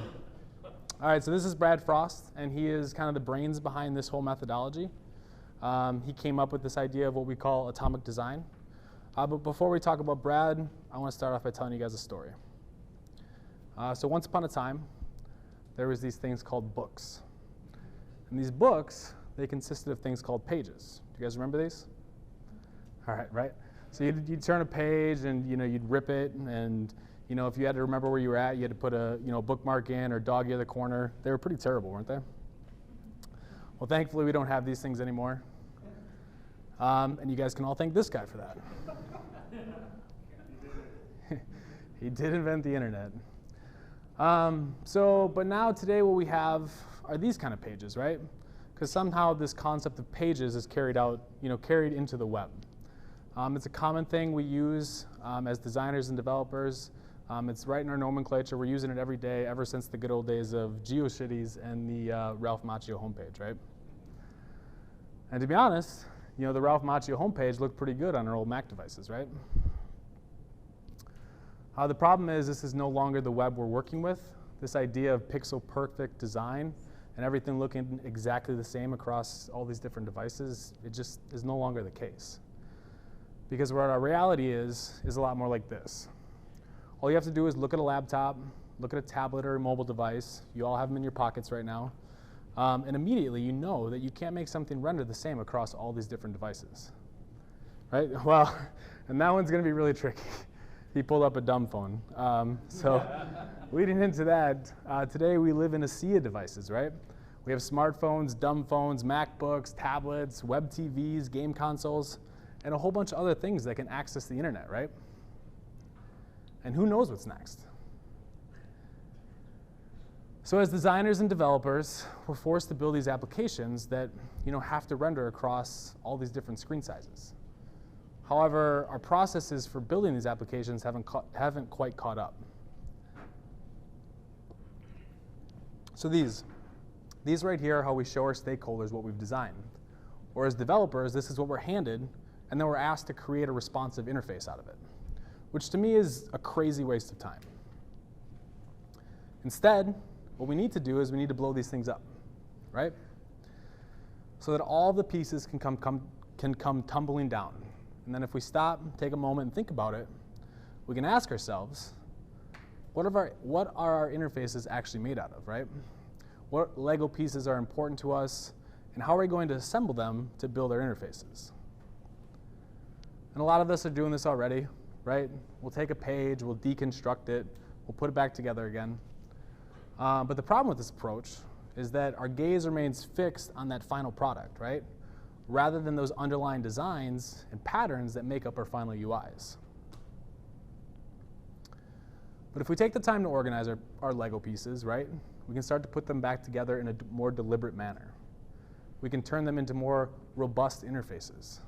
All right, so this is Brad Frost, and he is kind of the brains behind this whole methodology. He came up with this idea of what we call atomic design. But before we talk about Brad, I want to start off by telling you guys a story. So once upon a time, there was these things called books. And these books, they consisted of things called pages. Do you guys remember these? All right, right? So you'd turn a page and you'd rip it, and if you had to remember where you were at, you had to put a bookmark in or dog ear the corner. They were pretty terrible, weren't they? Well, thankfully we don't have these things anymore. And you guys can all thank this guy for that. He did invent the internet. But now today what we have are these kind of pages, right? Because somehow this concept of pages is carried into the web. It's a common thing we use as designers and developers. It's right in our nomenclature. We're using it every day ever since the good old days of GeoCities and the Ralph Macchio homepage, right? And to be honest, the Ralph Macchio homepage looked pretty good on our old Mac devices, right? The problem is this is no longer the web we're working with. This idea of pixel perfect design and everything looking exactly the same across all these different devices, it just is no longer the case. Because what our reality is a lot more like this. All you have to do is look at a laptop, look at a tablet or a mobile device. You all have them in your pockets right now. And immediately you know that you can't make something render the same across all these different devices. Right? Well, and that one's going to be really tricky. He pulled up a dumb phone. Leading into that, today we live in a sea of devices, right? We have smartphones, dumb phones, MacBooks, tablets, web TVs, game consoles, and a whole bunch of other things that can access the internet, right? And who knows what's next? So as designers and developers, we're forced to build these applications that have to render across all these different screen sizes. However, our processes for building these applications haven't quite caught up. So these right here are how we show our stakeholders what we've designed. Or as developers, this is what we're handed, and then we're asked to create a responsive interface out of it, which to me is a crazy waste of time. Instead, what we need to do is we need to blow these things up, right? So that all the pieces can come tumbling down. And then if we stop, take a moment and think about it, we can ask ourselves, what are our interfaces actually made out of, right? What Lego pieces are important to us, and how are we going to assemble them to build our interfaces? And a lot of us are doing this already, right? We'll take a page, we'll deconstruct it, we'll put it back together again. But the problem with this approach is that our gaze remains fixed on that final product, right? Rather than those underlying designs and patterns that make up our final UIs. But if we take the time to organize our Lego pieces, right, we can start to put them back together in a more deliberate manner. We can turn them into more robust interfaces.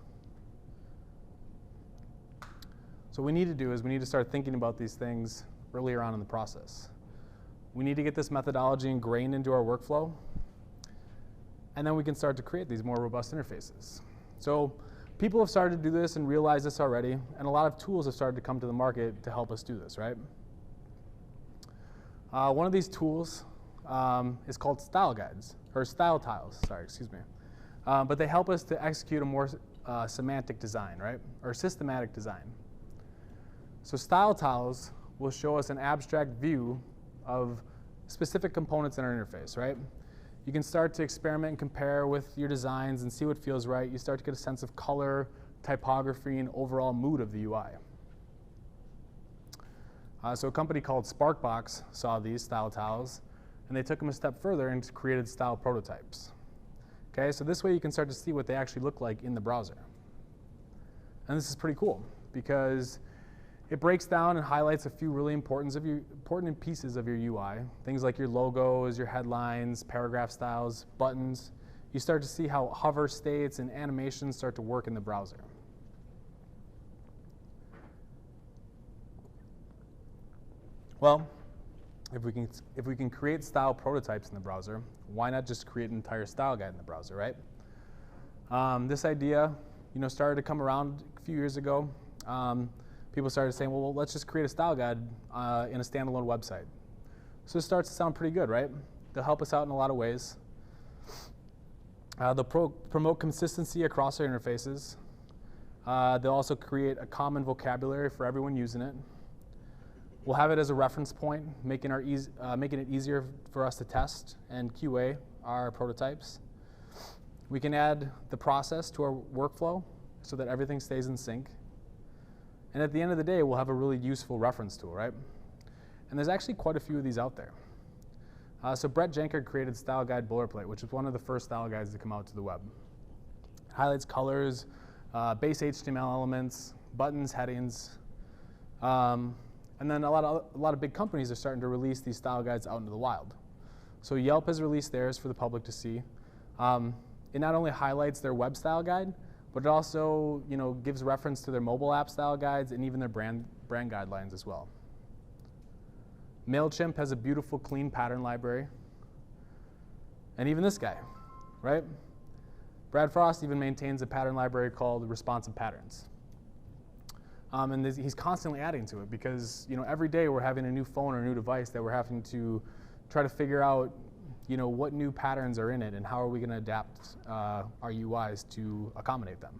So what we need to do is we need to start thinking about these things earlier on in the process. We need to get this methodology ingrained into our workflow, and then we can start to create these more robust interfaces. So people have started to do this and realize this already, and a lot of tools have started to come to the market to help us do this, right? One of these tools is called style guides, or style tiles, sorry, excuse me. But they help us to execute a more semantic design, right? Or systematic design. So style tiles will show us an abstract view of specific components in our interface, right? You can start to experiment and compare with your designs and see what feels right. You start to get a sense of color, typography, and overall mood of the UI. So a company called Sparkbox saw these style tiles, and they took them a step further and created style prototypes. Okay, so this way you can start to see what they actually look like in the browser. And this is pretty cool because it breaks down and highlights a few really important pieces of your UI. Things like your logos, your headlines, paragraph styles, buttons. You start to see how hover states and animations start to work in the browser. Well, if we can create style prototypes in the browser, why not just create an entire style guide in the browser, right? This idea, started to come around a few years ago. People started saying, well, let's just create a style guide in a standalone website. So it starts to sound pretty good, right? They'll help us out in a lot of ways. They'll promote consistency across our interfaces. They'll also create a common vocabulary for everyone using it. We'll have it as a reference point, making it easier for us to test and QA our prototypes. We can add the process to our workflow so that everything stays in sync. And at the end of the day, we'll have a really useful reference tool, right? And there's actually quite a few of these out there. So Brett Jenkard created Style Guide Boilerplate, which is one of the first style guides to come out to the web. It highlights colors, base HTML elements, buttons, headings. And then a lot of big companies are starting to release these style guides out into the wild. So Yelp has released theirs for the public to see. It not only highlights their web style guide, but it also, gives reference to their mobile app style guides and even their brand guidelines as well. MailChimp has a beautiful, clean pattern library. And even this guy, right? Brad Frost even maintains a pattern library called Responsive Patterns. And he's constantly adding to it because, every day we're having a new phone or a new device that we're having to try to figure out, what new patterns are in it and how are we going to adapt our UIs to accommodate them.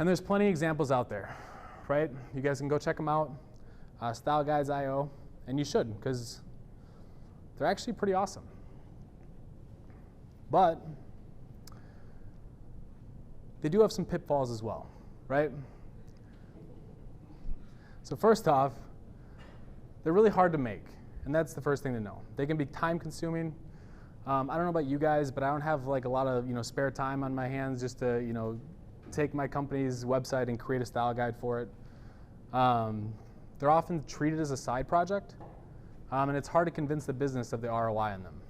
And there's plenty of examples out there, right? You guys can go check them out. StyleGuides.io, and you should, because they're actually pretty awesome. But they do have some pitfalls as well, right? So first off, they're really hard to make, and that's the first thing to know. They can be time consuming. I don't know about you guys, but I don't have like a lot of spare time on my hands just to take my company's website and create a style guide for it. They're often treated as a side project, and it's hard to convince the business of the ROI in them.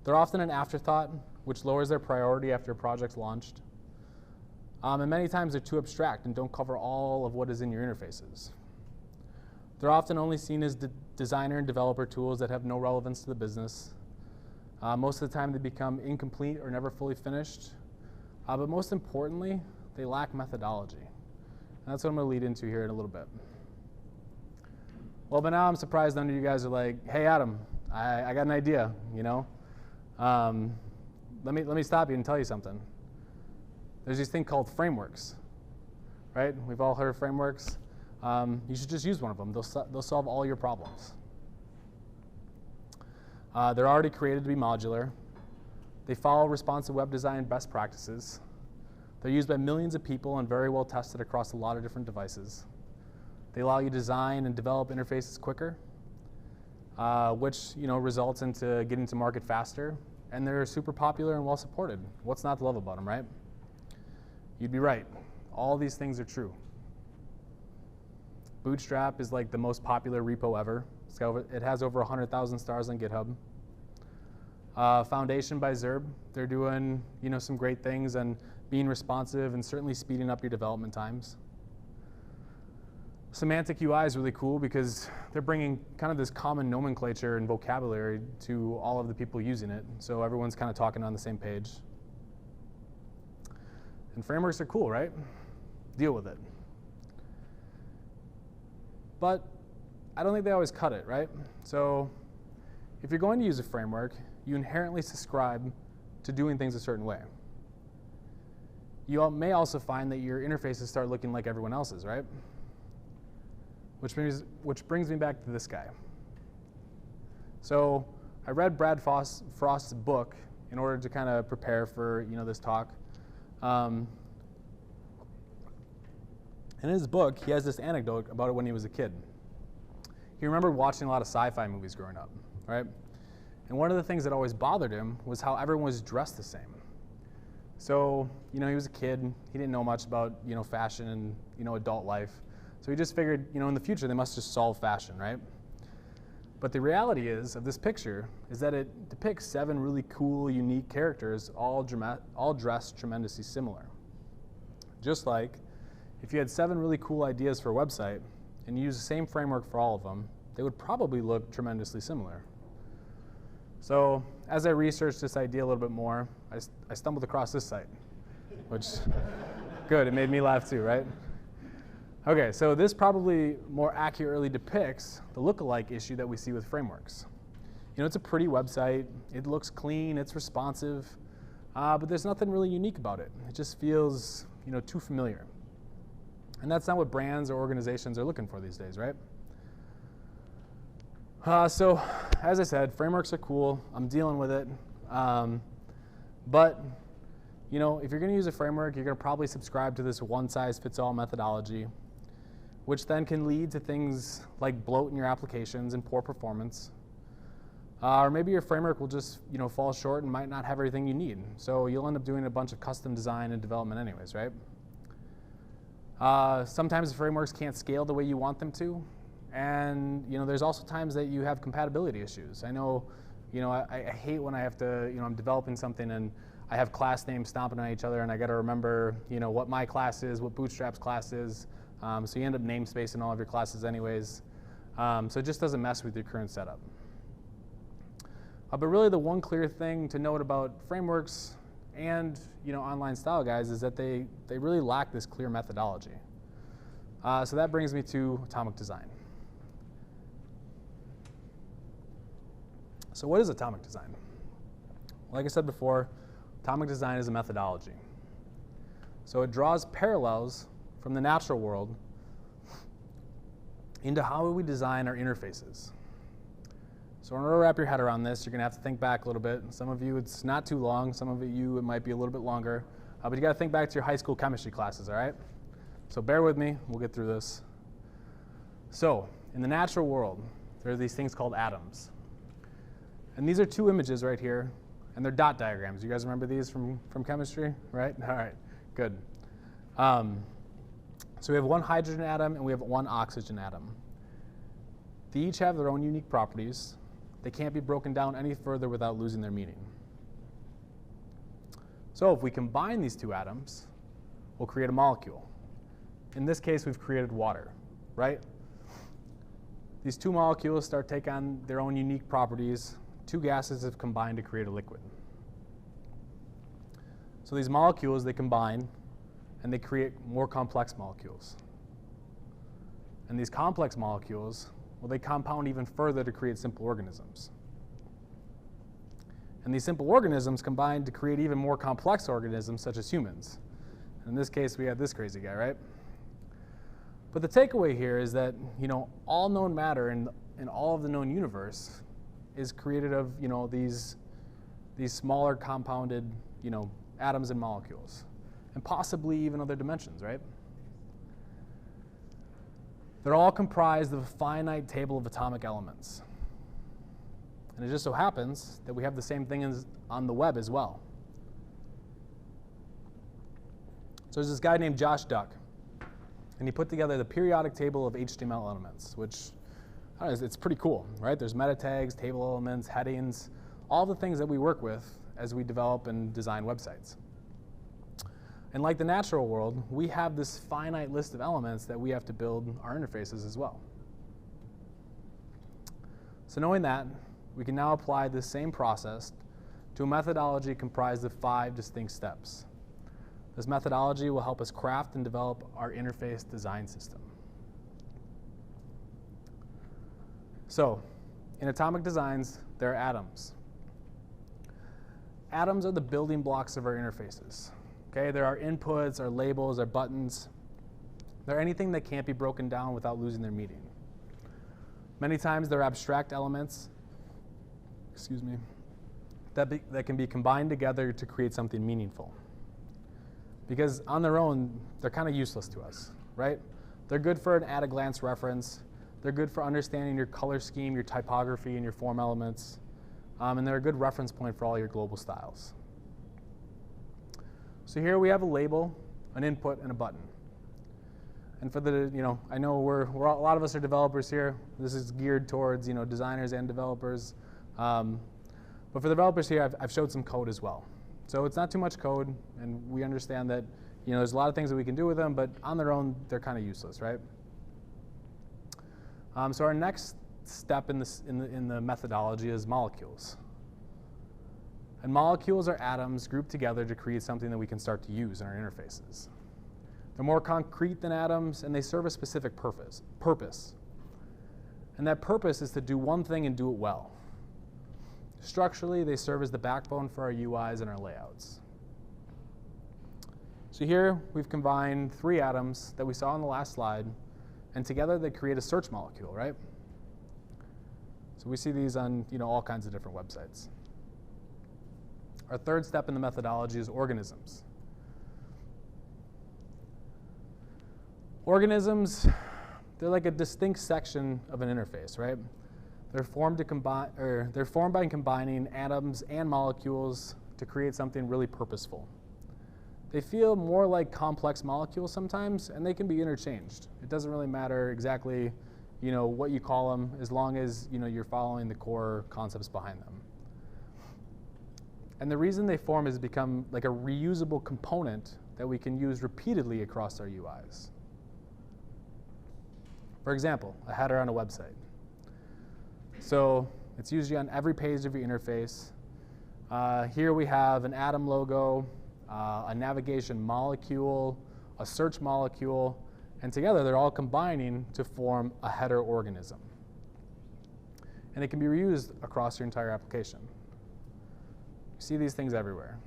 They're often an afterthought, which lowers their priority after a project's launched. And many times they're too abstract and don't cover all of what is in your interfaces. They're often only seen as designer and developer tools that have no relevance to the business. Most of the time they become incomplete or never fully finished. But most importantly, they lack methodology. And that's what I'm going to lead into here in a little bit. Well, but now I'm surprised none of you guys are like, hey, Adam, I got an idea, Let me stop you and tell you something. There's this thing called frameworks, right? We've all heard of frameworks. You should just use one of them. They'll solve all your problems. They're already created to be modular. They follow responsive web design best practices. They're used by millions of people and very well tested across a lot of different devices. They allow you to design and develop interfaces quicker, which results into getting to market faster. And they're super popular and well supported. What's not to love about them, right? You'd be right. All these things are true. Bootstrap is like the most popular repo ever. It has over 100,000 stars on GitHub. Foundation by Zurb, they're doing some great things and being responsive and certainly speeding up your development times. Semantic UI is really cool because they're bringing kind of this common nomenclature and vocabulary to all of the people using it, so everyone's kind of talking on the same page. And frameworks are cool, right? Deal with it. But I don't think they always cut it, right? So if you're going to use a framework, you inherently subscribe to doing things a certain way. You may also find that your interfaces start looking like everyone else's, right? Which brings me back to this guy. So I read Brad Frost's book in order to kind of prepare for this talk. In his book, he has this anecdote about it when he was a kid. He remembered watching a lot of sci-fi movies growing up, right? And one of the things that always bothered him was how everyone was dressed the same. So, he was a kid. He didn't know much about, fashion and, adult life. So he just figured, in the future, they must just solve fashion, right? But the reality of this picture is that it depicts 7 really cool, unique characters, all dressed tremendously similar. Just like if you had 7 really cool ideas for a website and you use the same framework for all of them, they would probably look tremendously similar. So as I researched this idea a little bit more, I stumbled across this site, which, good, it made me laugh too, right? Okay, so this probably more accurately depicts the lookalike issue that we see with frameworks. It's a pretty website, it looks clean, it's responsive, but there's nothing really unique about it. It just feels, too familiar. And that's not what brands or organizations are looking for these days, right? So, as I said, frameworks are cool. I'm dealing with it. But, you know, if you're going to use a framework, you're going to probably subscribe to this one-size-fits-all methodology, which then can lead to things like bloat in your applications and poor performance. Or maybe your framework will just, you know, fall short and might not have everything you need. So you'll end up doing a bunch of custom design and development anyways, right? Sometimes the frameworks can't scale the way you want them to. And, you know, there's also times that you have compatibility issues. I know, you know, I hate when I have to, you know, I'm developing something and I have class names stomping on each other and I got to remember, you know, what my class is, what Bootstrap's class is. So you end up namespacing all of your classes anyways. So it just doesn't mess with your current setup. But really the one clear thing to note about frameworks and, you know, online style guides is that they really lack this clear methodology. So that brings me to Atomic Design. So what is Atomic Design? Like I said before, Atomic Design is a methodology. So it draws parallels from the natural world into how we design our interfaces. So in order to wrap your head around this, you're going to have to think back a little bit. Some of you, it's not too long. Some of you, it might be a little bit longer. But you got to think back to your high school chemistry classes, all right? So bear with me. We'll get through this. So in the natural world, there are these things called atoms. And these are two images right here, and they're dot diagrams. You guys remember these from chemistry, right? All right, good. So we have one hydrogen atom and we have one oxygen atom. They each have their own unique properties. They can't be broken down any further without losing their meaning. So if we combine these two atoms, we'll create a molecule. In this case, we've created water, right? These two molecules start to take on their own unique properties. Two gases have combined to create a liquid. So these molecules, they combine and they create more complex molecules. And these complex molecules, well, they compound even further to create simple organisms. And these simple organisms combine to create even more complex organisms, such as humans. In this case, we have this crazy guy, right? But the takeaway here is that, you know, all known matter in all of the known universe is created of, you know, these smaller compounded, you know, atoms and molecules, and possibly even other dimensions, right? They're all comprised of a finite table of atomic elements. And it just so happens that we have the same thing on the web as well. So there's this guy named Josh Duck, and he put together the periodic table of HTML elements, which I don't know, it's pretty cool, right? There's meta tags, table elements, headings, all the things that we work with as we develop and design websites. And like the natural world, we have this finite list of elements that we have to build our interfaces as well. So knowing that, we can now apply this same process to a methodology comprised of 5 distinct steps. This methodology will help us craft and develop our interface design system. So, in Atomic Designs, there are atoms. Atoms are the building blocks of our interfaces. Okay, there are inputs, our labels, our buttons. They're anything that can't be broken down without losing their meaning. Many times they're abstract elements, that can be combined together to create something meaningful. Because on their own, they're kind of useless to us, right? They're good for an at-a-glance reference. They're good for understanding your color scheme, your typography, and your form elements. And they're a good reference point for all your global styles. So here we have a label, an input, and a button. And for the, you know, I know a lot of us are developers here. This is geared towards, you know, designers and developers. But for the developers here, I've showed some code as well. So it's not too much code, and we understand that, you know, there's a lot of things that we can do with them, but on their own, they're kind of useless, right? So our next step in the methodology is molecules. And molecules are atoms grouped together to create something that we can start to use in our interfaces. They're more concrete than atoms, and they serve a specific purpose. And that purpose is to do one thing and do it well. Structurally, they serve as the backbone for our UIs and our layouts. So So here we've combined 3 atoms that we saw on the last slide, and together they create a search molecule, right? So we see these on all kinds of different websites. Our third step in the methodology is organisms. Organisms, they're like a distinct section of an interface, right? They're formed by combining atoms and molecules to create something really purposeful. They feel more like complex molecules sometimes, and they can be interchanged. It doesn't really matter exactly, what you call them, as long as you're following the core concepts behind them. And the reason they form is become like a reusable component that we can use repeatedly across our UIs. For example, a header on a website. So it's usually on every page of your interface. Here we have an atom logo, a navigation molecule, a search molecule, and together they're all combining to form a header organism. And it can be reused across your entire application. You see these things everywhere.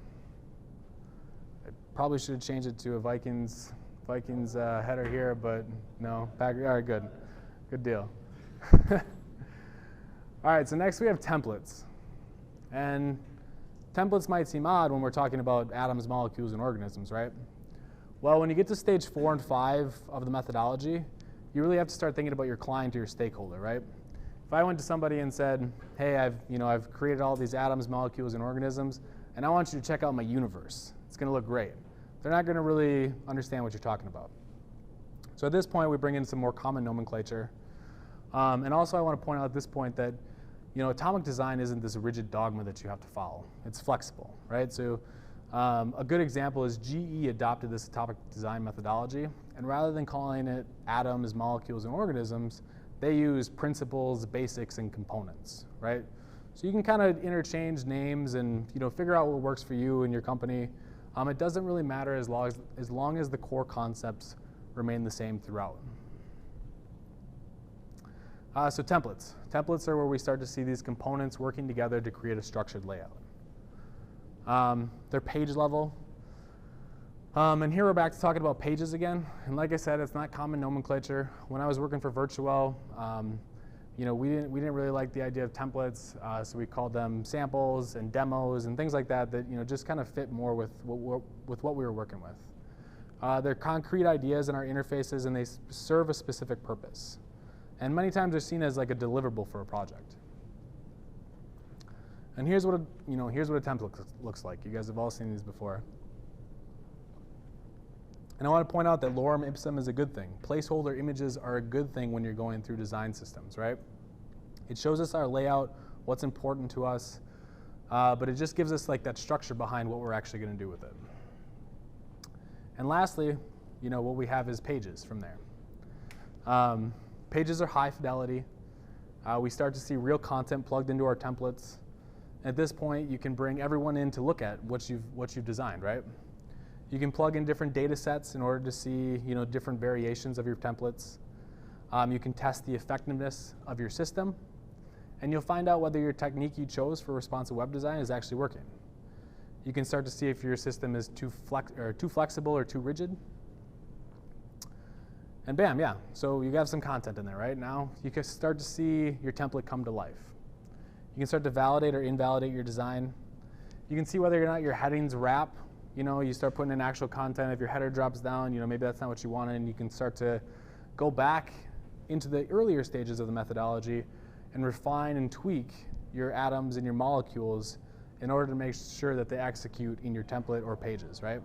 I probably should have changed it to a Vikings header here, but no. All right, good. Good deal. All right, so next we have templates. And templates might seem odd when we're talking about atoms, molecules, and organisms, right? Well, when you get to stage 4 and 5 of the methodology, you really have to start thinking about your client or your stakeholder, right? If I went to somebody and said, hey, I've created all these atoms, molecules, and organisms, and I want you to check out my universe. It's going to look great. They're not going to really understand what you're talking about. So at this point, we bring in some more common nomenclature. And also I want to point out at this point that atomic design isn't this rigid dogma that you have to follow. It's flexible, right? So a good example is GE adopted this atomic design methodology, and rather than calling it atoms, molecules, and organisms, they use principles, basics, and components, right? So you can kind of interchange names and figure out what works for you and your company. It doesn't really matter as long as the core concepts remain the same throughout. So templates. Templates are where we start to see these components working together to create a structured layout. They're page level. And here we're back to talking about pages again. And like I said, it's not common nomenclature. When I was working for Virtuel, we didn't really like the idea of templates, so we called them samples and demos and things like that just kind of fit more with what we were working with. They're concrete ideas in our interfaces, and they serve a specific purpose. And many times they're seen as like a deliverable for a project. And here's what a template looks like. You guys have all seen these before. And I want to point out that lorem ipsum is a good thing. Placeholder images are a good thing when you're going through design systems, right? It shows us our layout, what's important to us, but it just gives us like that structure behind what we're actually going to do with it. And lastly, what we have is pages from there. Pages are high fidelity. We start to see real content plugged into our templates. At this point, you can bring everyone in to look at what you've designed, right? You can plug in different data sets in order to see different variations of your templates. You can test the effectiveness of your system, and you'll find out whether your technique you chose for responsive web design is actually working. You can start to see if your system is too flexible or too rigid. And bam, yeah, so you have some content in there, right? Now you can start to see your template come to life. You can start to validate or invalidate your design. You can see whether or not your headings wrap. You start putting in actual content. If your header drops down, maybe that's not what you wanted, and you can start to go back into the earlier stages of the methodology and refine and tweak your atoms and your molecules in order to make sure that they execute in your template or pages, right?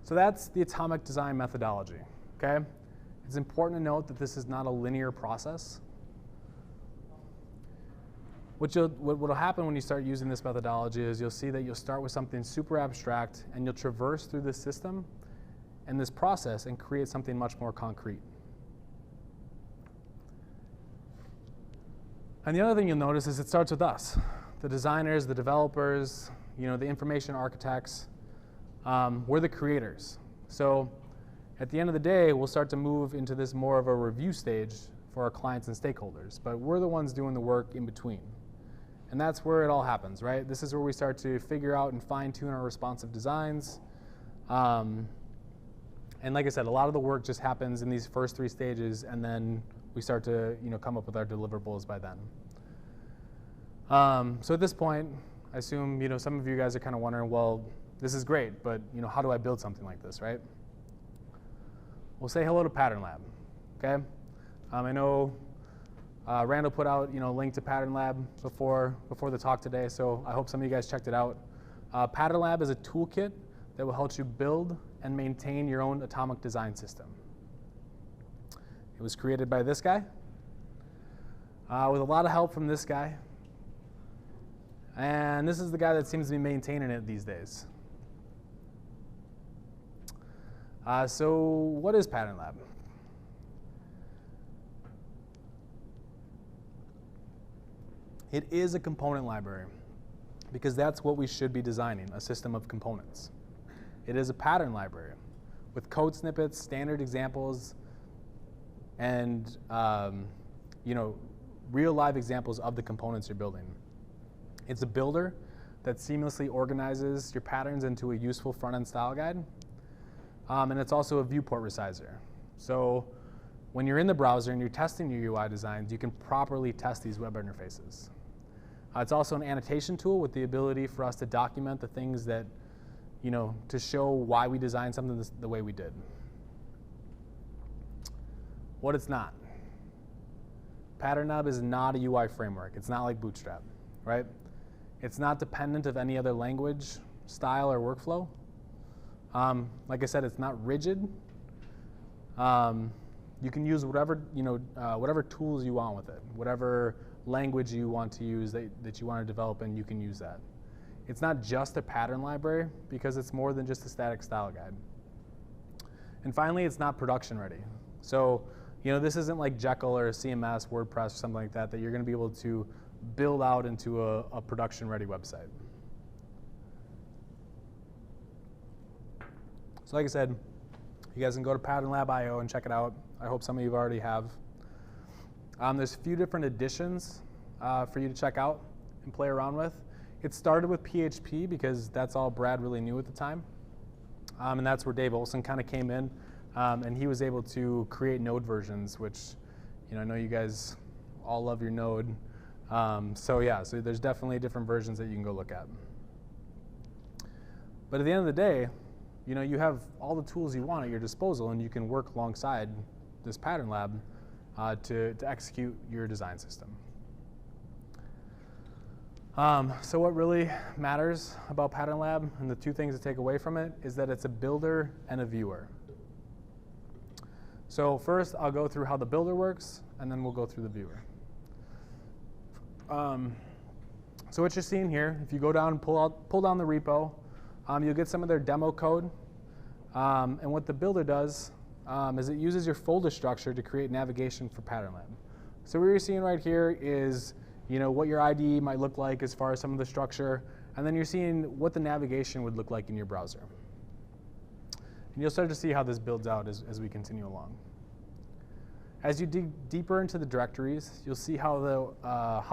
So that's the atomic design methodology, okay? It's important to note that this is not a linear process. What will happen when you start using this methodology is you'll see that you'll start with something super abstract, and you'll traverse through this system and this process and create something much more concrete. And the other thing you'll notice is it starts with us, the designers, the developers, the information architects. We're the creators. So at the end of the day, we'll start to move into this more of a review stage for our clients and stakeholders, but we're the ones doing the work in between. And that's where it all happens, right? This is where we start to figure out and fine-tune our responsive designs. And like I said, a lot of the work just happens in these first 3 stages, and then we start to come up with our deliverables by then. So at this point, I assume some of you guys are kind of wondering, well, this is great, but how do I build something like this, right? Well, say hello to Pattern Lab, okay? I know Randall put out a link to Pattern Lab before the talk today, so I hope some of you guys checked it out. Pattern Lab is a toolkit that will help you build and maintain your own atomic design system. It was created by this guy with a lot of help from this guy. And this is the guy that seems to be maintaining it these days. So what is Pattern Lab? It is a component library because that's what we should be designing, a system of components. It is a pattern library with code snippets, standard examples, and real live examples of the components you're building. It's a builder that seamlessly organizes your patterns into a useful front-end style guide. And it's also a viewport resizer. So when you're in the browser and you're testing your UI designs, you can properly test these web interfaces. It's also an annotation tool with the ability for us to document the things that, to show why we designed something the way we did. What it's not. Pattern Lab is not a UI framework. It's not like Bootstrap, right? It's not dependent of any other language, style, or workflow. Like I said, it's not rigid. You can use whatever tools you want with it, whatever language you want to use that you want to develop, and you can use that. It's not just a pattern library because it's more than just a static style guide. And finally, it's not production ready. So, this isn't like Jekyll or CMS, WordPress, or something like that you're going to be able to build out into a production ready website. So like I said, you guys can go to patternlab.io and check it out. I hope some of you already have. There's a few different editions for you to check out and play around with. It started with PHP because that's all Brad really knew at the time. And that's where Dave Olson kind of came in. And he was able to create Node versions, which I know you guys all love your Node. So there's definitely different versions that you can go look at. But at the end of the day, you have all the tools you want at your disposal, and you can work alongside this Pattern Lab to execute your design system. So what really matters about Pattern Lab, and the 2 things to take away from it, is that it's a builder and a viewer. So first, I'll go through how the builder works, and then we'll go through the viewer. So what you're seeing here, if you go down and pull down the repo, you'll get some of their demo code. And what the builder does is it uses your folder structure to create navigation for Pattern Lab. So what you're seeing right here is what your IDE might look like as far as some of the structure, and then you're seeing what the navigation would look like in your browser. And you'll start to see how this builds out as we continue along. As you dig deeper into the directories, you'll see how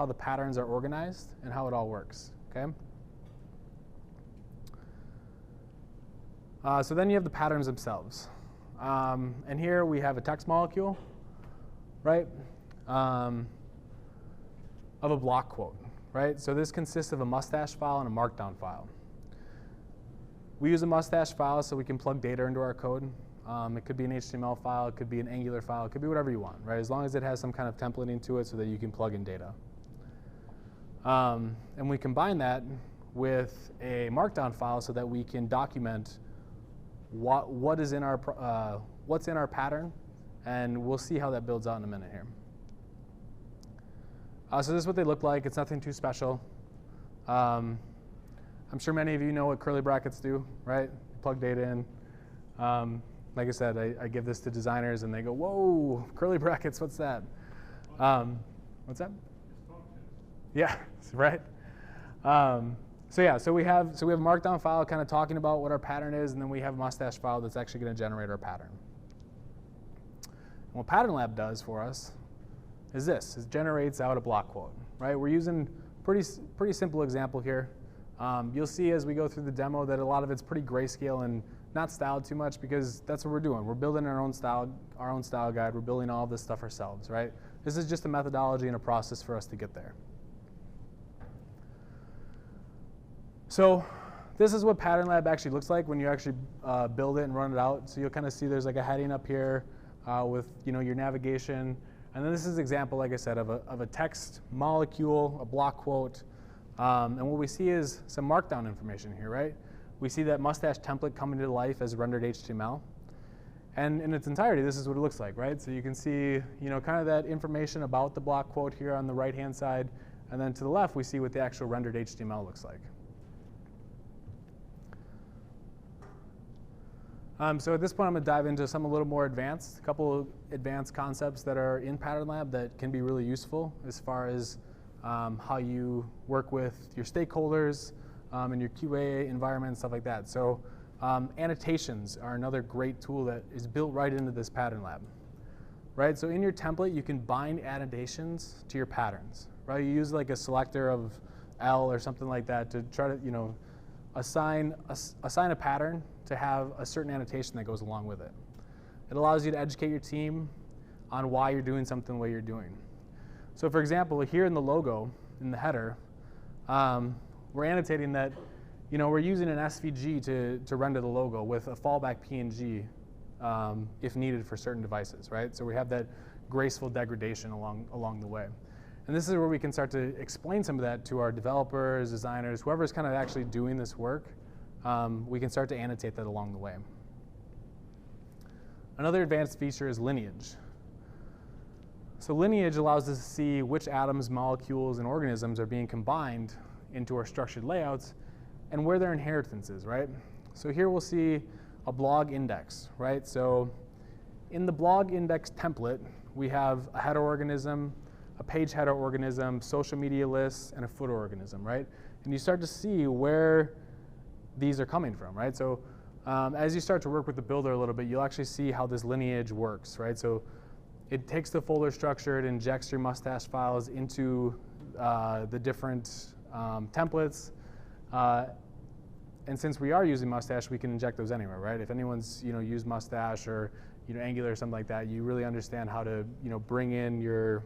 the patterns are organized and how it all works. Okay. So then you have the patterns themselves. And here we have a text molecule, right, of a block quote, right? So this consists of a mustache file and a markdown file. We use a mustache file so we can plug data into our code. It could be an HTML file, it could be an Angular file, it could be whatever you want, right? As long as it has some kind of templating to it so that you can plug in data. And we combine that with a markdown file so that we can document what's in our pattern, and we'll see how that builds out in a minute here. So this is what they look like. It's nothing too special. I'm sure many of you know what curly brackets do, right? Plug data in. Like I said, I give this to designers, and they go, "Whoa, curly brackets! What's that?" What's that? Yeah, right. So we have a markdown file kind of talking about what our pattern is, and then we have a mustache file that's actually going to generate our pattern. And what Pattern Lab does for us is this: it generates out a block quote, right? We're using pretty simple example here. You'll see as we go through the demo that a lot of it's pretty grayscale and not styled too much, because that's what we're doing. We're building our own style guide. We're building all this stuff ourselves, right? This is just a methodology and a process for us to get there. So this is what Pattern Lab actually looks like when you actually build it and run it out. So you'll kind of see there's like a heading up here with your navigation. And then this is an example, like I said, of a text molecule, a block quote. And what we see is some markdown information here, right? We see that mustache template coming to life as rendered HTML. And in its entirety, this is what it looks like, right? So you can see, kind of that information about the block quote here on the right-hand side. And then to the left, we see what the actual rendered HTML looks like. So at this point, I'm going to dive into some a little more advanced, a couple of advanced concepts that are in Pattern Lab that can be really useful as far as how you work with your stakeholders and your QA environment and stuff like that. So annotations are another great tool that is built right into this Pattern Lab, right? So in your template, you can bind annotations to your patterns, right? You use like a selector of L or something like that to try to, assign a pattern to have a certain annotation that goes along with it. It allows you to educate your team on why you're doing something the way you're doing. So for example, here in the logo, in the header, we're annotating that we're using an SVG to render the logo with a fallback PNG if needed for certain devices, right? So we have that graceful degradation along the way. And this is where we can start to explain some of that to our developers, designers, whoever's kind of actually doing this work. We can start to annotate that along the way. Another advanced feature is lineage. So lineage allows us to see which atoms, molecules, and organisms are being combined into our structured layouts and where their inheritance is, right? So here we'll see a blog index, right? So in the blog index template, we have a header organism, a page header organism, social media lists, and a footer organism, right? And you start to see where these are coming from, right? So as you start to work with the builder a little bit, you'll actually see how this lineage works, right? So it takes the folder structure, it injects your mustache files into the different templates. And since we are using mustache, we can inject those anywhere, right? If anyone's used mustache or Angular or something like that, you really understand how to bring in your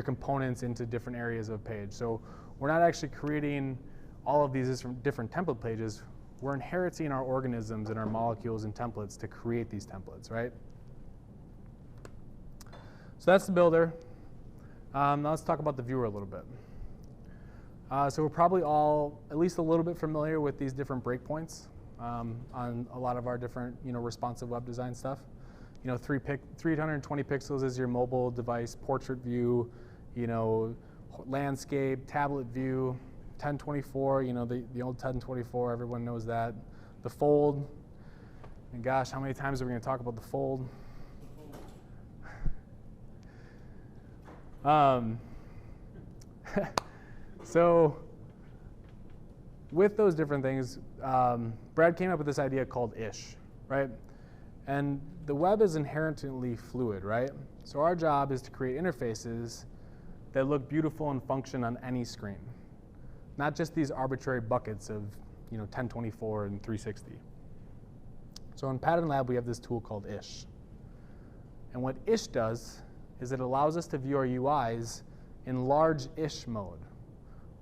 components into different areas of page. So we're not actually creating all of these different template pages. We're inheriting our organisms and our molecules and templates to create these templates, right? So that's the builder. Now let's talk about the viewer a little bit. So we're probably all at least a little bit familiar with these different breakpoints on a lot of our different responsive web design stuff. 320 pixels is your mobile device portrait view, landscape, tablet view, 1024, the old 1024, everyone knows that. The fold, and gosh, how many times are we going to talk about the fold? So with those different things, Brad came up with this idea called ish, right? And the web is inherently fluid, right? So our job is to create interfaces that look beautiful and function on any screen, not just these arbitrary buckets of 1024 and 360. So in Pattern Lab, we have this tool called ish. And what ish does is it allows us to view our UIs in large-ish mode,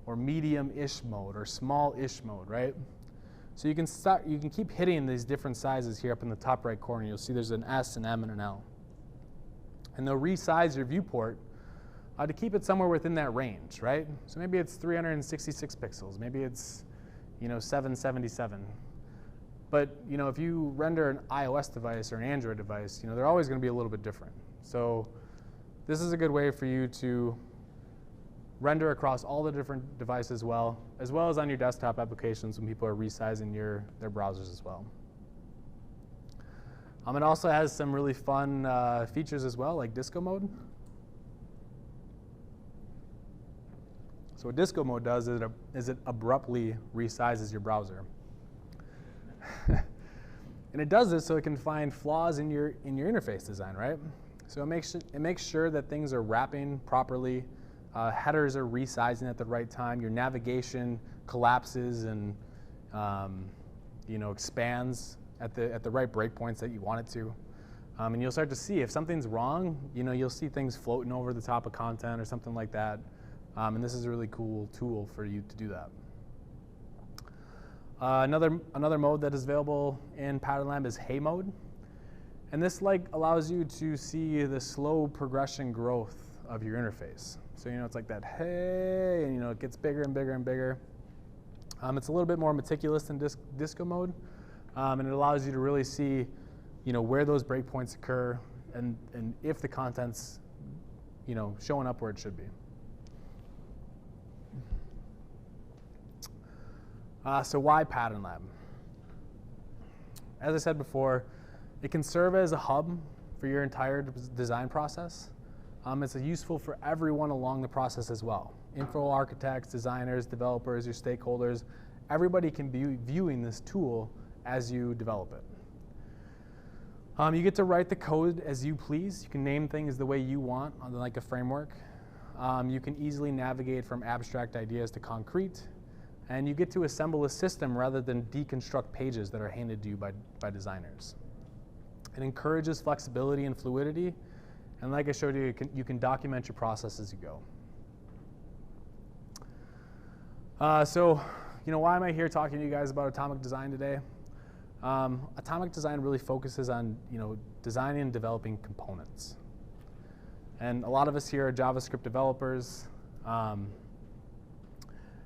or medium-ish mode, or small-ish mode, right? So you can keep hitting these different sizes here up in the top right corner. You'll see there's an S, an M, and an L. And they'll resize your viewport to keep it somewhere within that range, right? So maybe it's 366 pixels, maybe it's 777. But if you render an iOS device or an Android device, they're always going to be a little bit different. So this is a good way for you to render across all the different devices as well as on your desktop applications when people are resizing their browsers as well. It also has some really fun features as well, like disco mode. So what disco mode does is it abruptly resizes your browser. And it does this so it can find flaws in your interface design, right? So it makes sure that things are wrapping properly headers are resizing at the right time, your navigation collapses and expands at the right breakpoints that you want it to. And you'll start to see if something's wrong, you'll see things floating over the top of content or something like that. And this is a really cool tool for you to do that. Another mode that is available in Pattern Lab is Hey mode. And this allows you to see the slow progression growth of your interface. So it's like that hey, and it gets bigger and bigger and bigger. It's a little bit more meticulous than disco mode, and it allows you to really see where those breakpoints occur and if the content's showing up where it should be. So why Pattern Lab? As I said before, it can serve as a hub for your entire design process. It's useful for everyone along the process as well. Info architects, designers, developers, your stakeholders, everybody can be viewing this tool as you develop it. You get to write the code as you please. You can name things the way you want on like a framework. You can easily navigate from abstract ideas to concrete. And you get to assemble a system rather than deconstruct pages that are handed to you by designers. It encourages flexibility and fluidity. And like I showed you, you can document your process as you go. So, why am I here talking to you guys about atomic design today? Atomic design really focuses on, designing and developing components. And a lot of us here are JavaScript developers.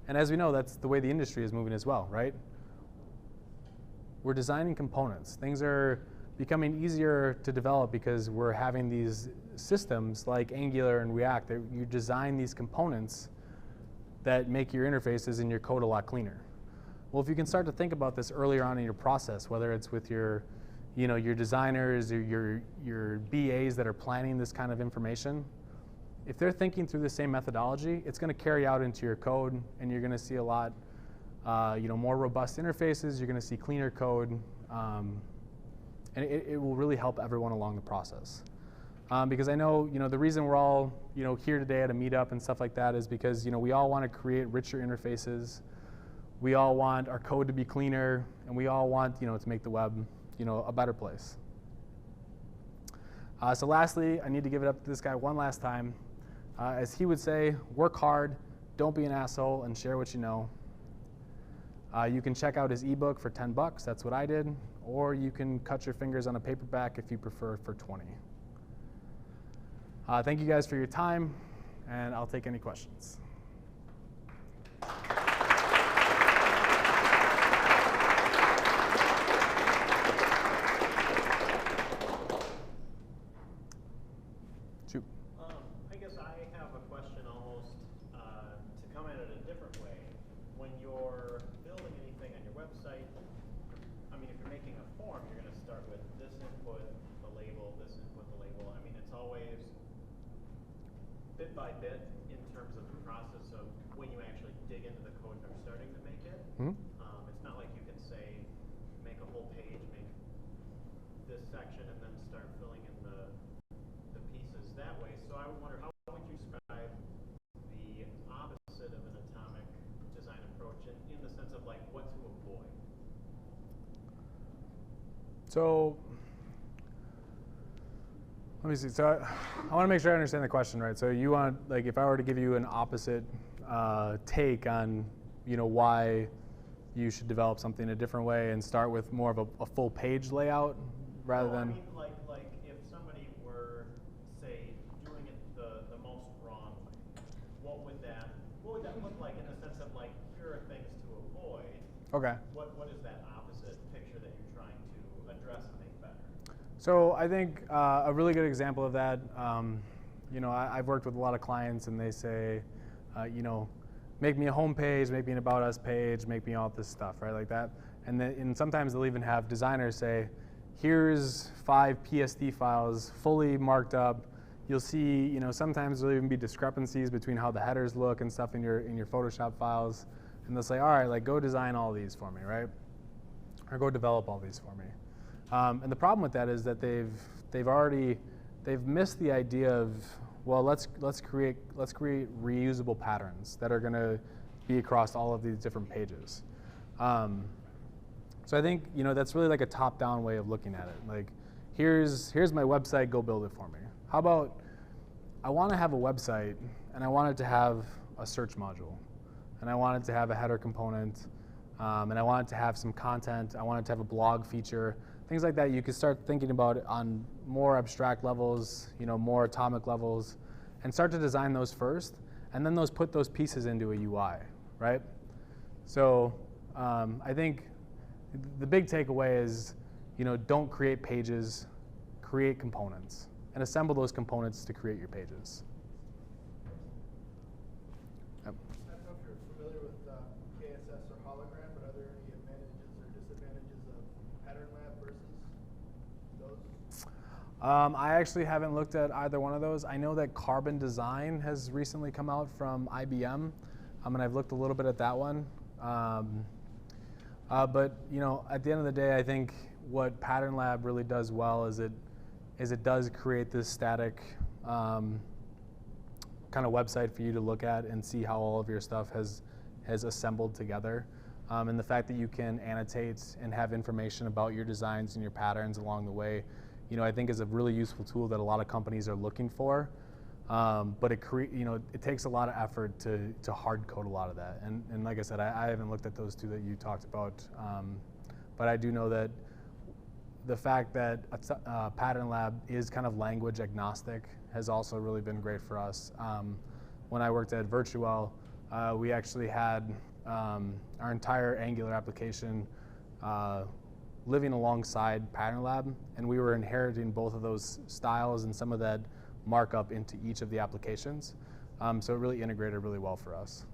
And as we know, that's the way the industry is moving as well, right? We're designing components. Things are becoming easier to develop because we're having these systems like Angular and React that you design these components that make your interfaces and your code a lot cleaner. Well, if you can start to think about this earlier on in your process, whether it's with your designers or your BAs that are planning this kind of information, if they're thinking through the same methodology, it's going to carry out into your code, and you're going to see a lot more robust interfaces. You're going to see cleaner code, and it will really help everyone along the process. Because I know, the reason we're all, here today at a meetup and stuff like that is because, we all want to create richer interfaces. We all want our code to be cleaner, and we all want, to make the web, a better place. So lastly, I need to give it up to this guy one last time. As he would say, work hard, don't be an asshole, and share what you know. You can check out his ebook for $10, that's what I did, or you can cut your fingers on a paperback if you prefer for 20. Thank you guys for your time, and I'll take any questions. Shoot. I guess I have a question almost to come at it a different way. When you're building anything on your website, I mean, if you're making a form, you're going to start with this input, the label, this input, the label. I mean, it's always bit by bit in terms of the process of when you actually dig into the code and are starting to make it. Mm-hmm. It's not like you can say, make a whole page, make this section, and then start filling in the pieces that way. So I would wonder, how would you describe the opposite of an atomic design approach in the sense of like what to avoid? So let me see. So I want to make sure I understand the question, right? So you want, like, if I were to give you an opposite take on, why you should develop something a different way and start with more of a full page layout rather than. I mean, like if somebody were, say, doing it the most wrong way, what would that look like in the sense of like here are things to avoid? Okay. What is that opposite picture that you're trying to address and make better? So I think a really good example of that, I've worked with a lot of clients and they say, make me a home page, make me an About Us page, make me all this stuff, right, like that. And sometimes they'll even have designers say, here's 5 PSD files fully marked up. You'll see, sometimes there'll even be discrepancies between how the headers look and stuff in your Photoshop files. And they'll say, all right, like go design all these for me, right? Or go develop all these for me. And the problem with that is that they've missed the idea of well, let's create reusable patterns that are going to be across all of these different pages. So I think that's really like a top-down way of looking at it. Like, here's my website, go build it for me. How about I want to have a website and I want it to have a search module, and I want it to have a header component, and I want it to have some content. I want it to have a blog feature, things like that. You can start thinking about it on more abstract levels, more atomic levels, and start to design those first, and then put those pieces into a UI, right? So I think the big takeaway is, don't create pages, create components, and assemble those components to create your pages. Yep. I don't know if you're familiar with KSS or Hologram, but are there any advantages or disadvantages of Pattern Lab versus those? I actually haven't looked at either one of those. I know that Carbon Design has recently come out from IBM, and I've looked a little bit at that one. But at the end of the day, I think what Pattern Lab really does well is it does create this static kind of website for you to look at and see how all of your stuff has assembled together. And the fact that you can annotate and have information about your designs and your patterns along the way, I think is a really useful tool that a lot of companies are looking for. But it takes a lot of effort to hard code a lot of that. And like I said, I haven't looked at those two that you talked about. But I do know that the fact that Pattern Lab is kind of language agnostic has also really been great for us. When I worked at Virtuel, we actually had our entire Angular application living alongside Pattern Lab, and we were inheriting both of those styles and some of that markup into each of the applications. So it really integrated really well for us.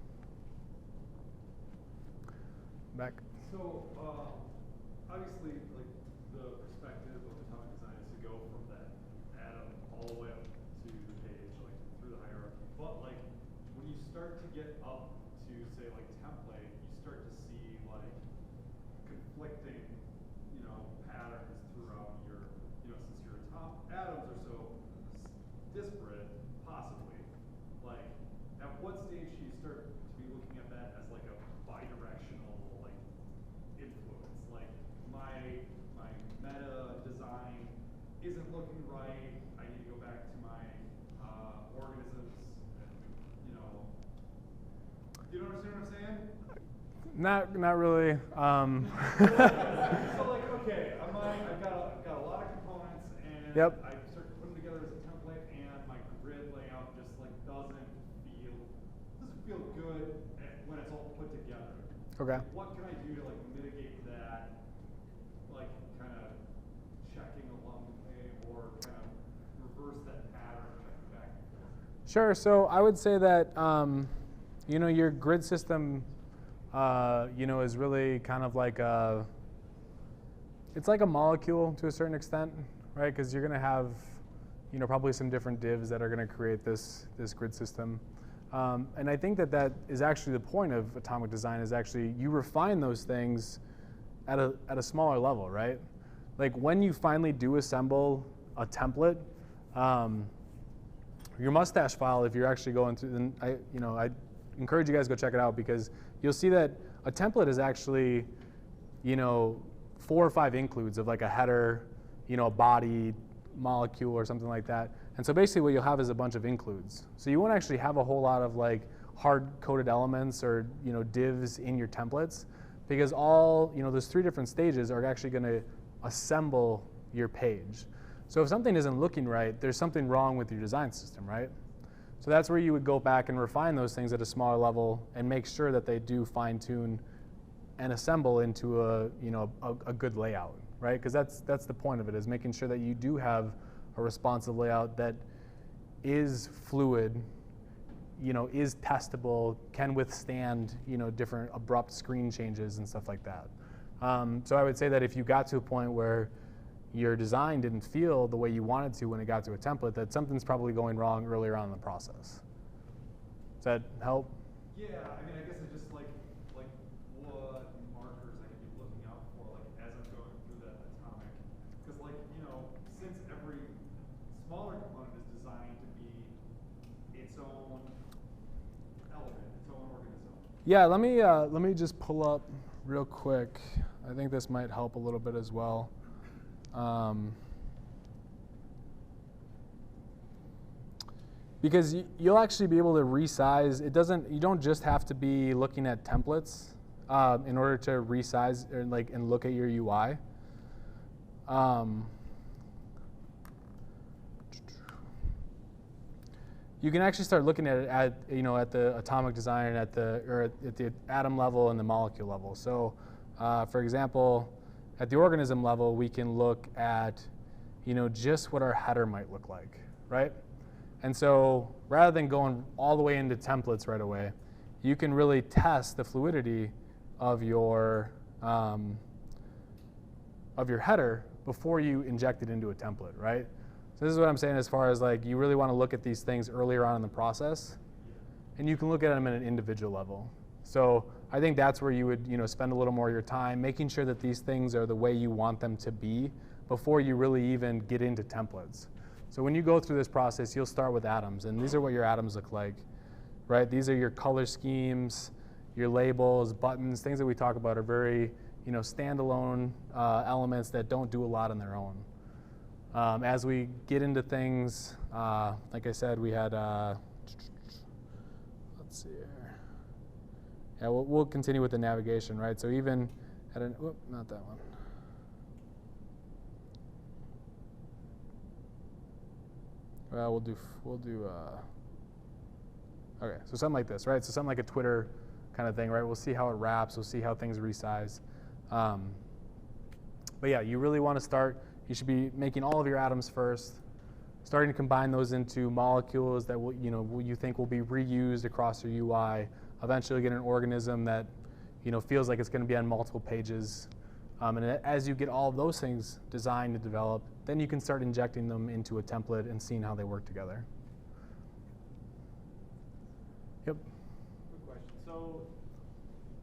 Back. So obviously, like, the perspective of Atomic Design is to go from that atom all the way up to the page, like through the hierarchy. But like, when you start to get up to say like template, you start to see like conflicting, patterns throughout your, since your top atoms are so disparate, possibly. Like, at what stage do you start to be looking at that as like a bidirectional like influence? Like, my meta design isn't looking right. I need to go back to my organisms. And, you understand what I'm saying? Not really. So like, okay, I've got a lot of components, and Yep. I start putting together as a template, and my grid layout just like doesn't feel good when it's all put together. Okay. What can I do to like mitigate that, like kind of checking along the way, or kind of reverse that pattern, checking back and forth? Sure. So I would say that your grid system, is really kind of like it's like a molecule to a certain extent, right? Because you're going to have, probably some different divs that are going to create this grid system. And I think that is actually the point of Atomic Design, is actually you refine those things at a smaller level, right? Like, when you finally do assemble a template, your mustache file, if you're actually going through, then I encourage you guys to go check it out, because you'll see that a template is actually, 4 or 5 includes of like a header, a body, molecule, or something like that. And so basically what you'll have is a bunch of includes. So you won't actually have a whole lot of like hard-coded elements or divs in your templates, because all, those 3 different stages are actually going to assemble your page. So if something isn't looking right, there's something wrong with your design system, right? So that's where you would go back and refine those things at a smaller level and make sure that they do fine-tune and assemble into a good layout, right? Because that's the point of it, is making sure that you do have a responsive layout that is fluid, is testable, can withstand different abrupt screen changes and stuff like that. So I would say that if you got to a point where your design didn't feel the way you wanted to when it got to a template, that something's probably going wrong earlier on in the process. Does that help? Yeah, I mean, I guess it's just like what markers I can be looking out for, like as I'm going through that atomic, because like since every smaller component is designed to be Yeah, let me just pull up real quick. I think this might help a little bit as well. Because you'll actually be able to resize. You don't just have to be looking at templates in order to resize or and look at your UI. You can actually start looking at it at the atomic design, at the atom level and the molecule level. So, for example, at the organism level, we can look at just what our header might look like, right? And so, rather than going all the way into templates right away, you can really test the fluidity of your header before you inject it into a template, right? So this is what I'm saying as far as you really want to look at these things earlier on in the process, and you can look at them at an individual level. So I think that's where you would spend a little more of your time making sure that these things are the way you want them to be before you really even get into templates. So when you go through this process, you'll start with atoms, and these are what your atoms look like, right? These are your color schemes, your labels, buttons, things that we talk about are very standalone elements that don't do a lot on their own. As we get into things, like I said, we had, let's see here. Yeah, we'll continue with the navigation, right? So even at not that one. Well, we'll do, okay, so something like this, right? So something like a Twitter kind of thing, right? We'll see how it wraps, we'll see how things resize. But yeah, you really want to start, you should be making all of your atoms first, starting to combine those into molecules that will, you think will be reused across your UI. Eventually get an organism that, feels like it's going to be on multiple pages. And as you get all of those things designed and developed, then you can start injecting them into a template and seeing how they work together. Yep. Good question. So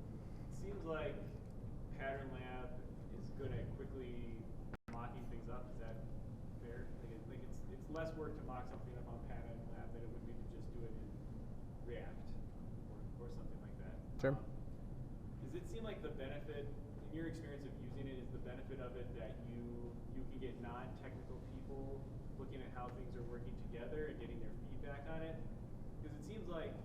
it seems like Pattern Lab is good at quickly mocking things up. Is that fair? It's less work to mock something up on Pattern Lab than it would be to just do it in React or something like that. Sure. Does it seem like the benefit, in your experience of using it, is the benefit of it that you can get non-technical people looking at how things are working together and getting their feedback on it? Because it seems like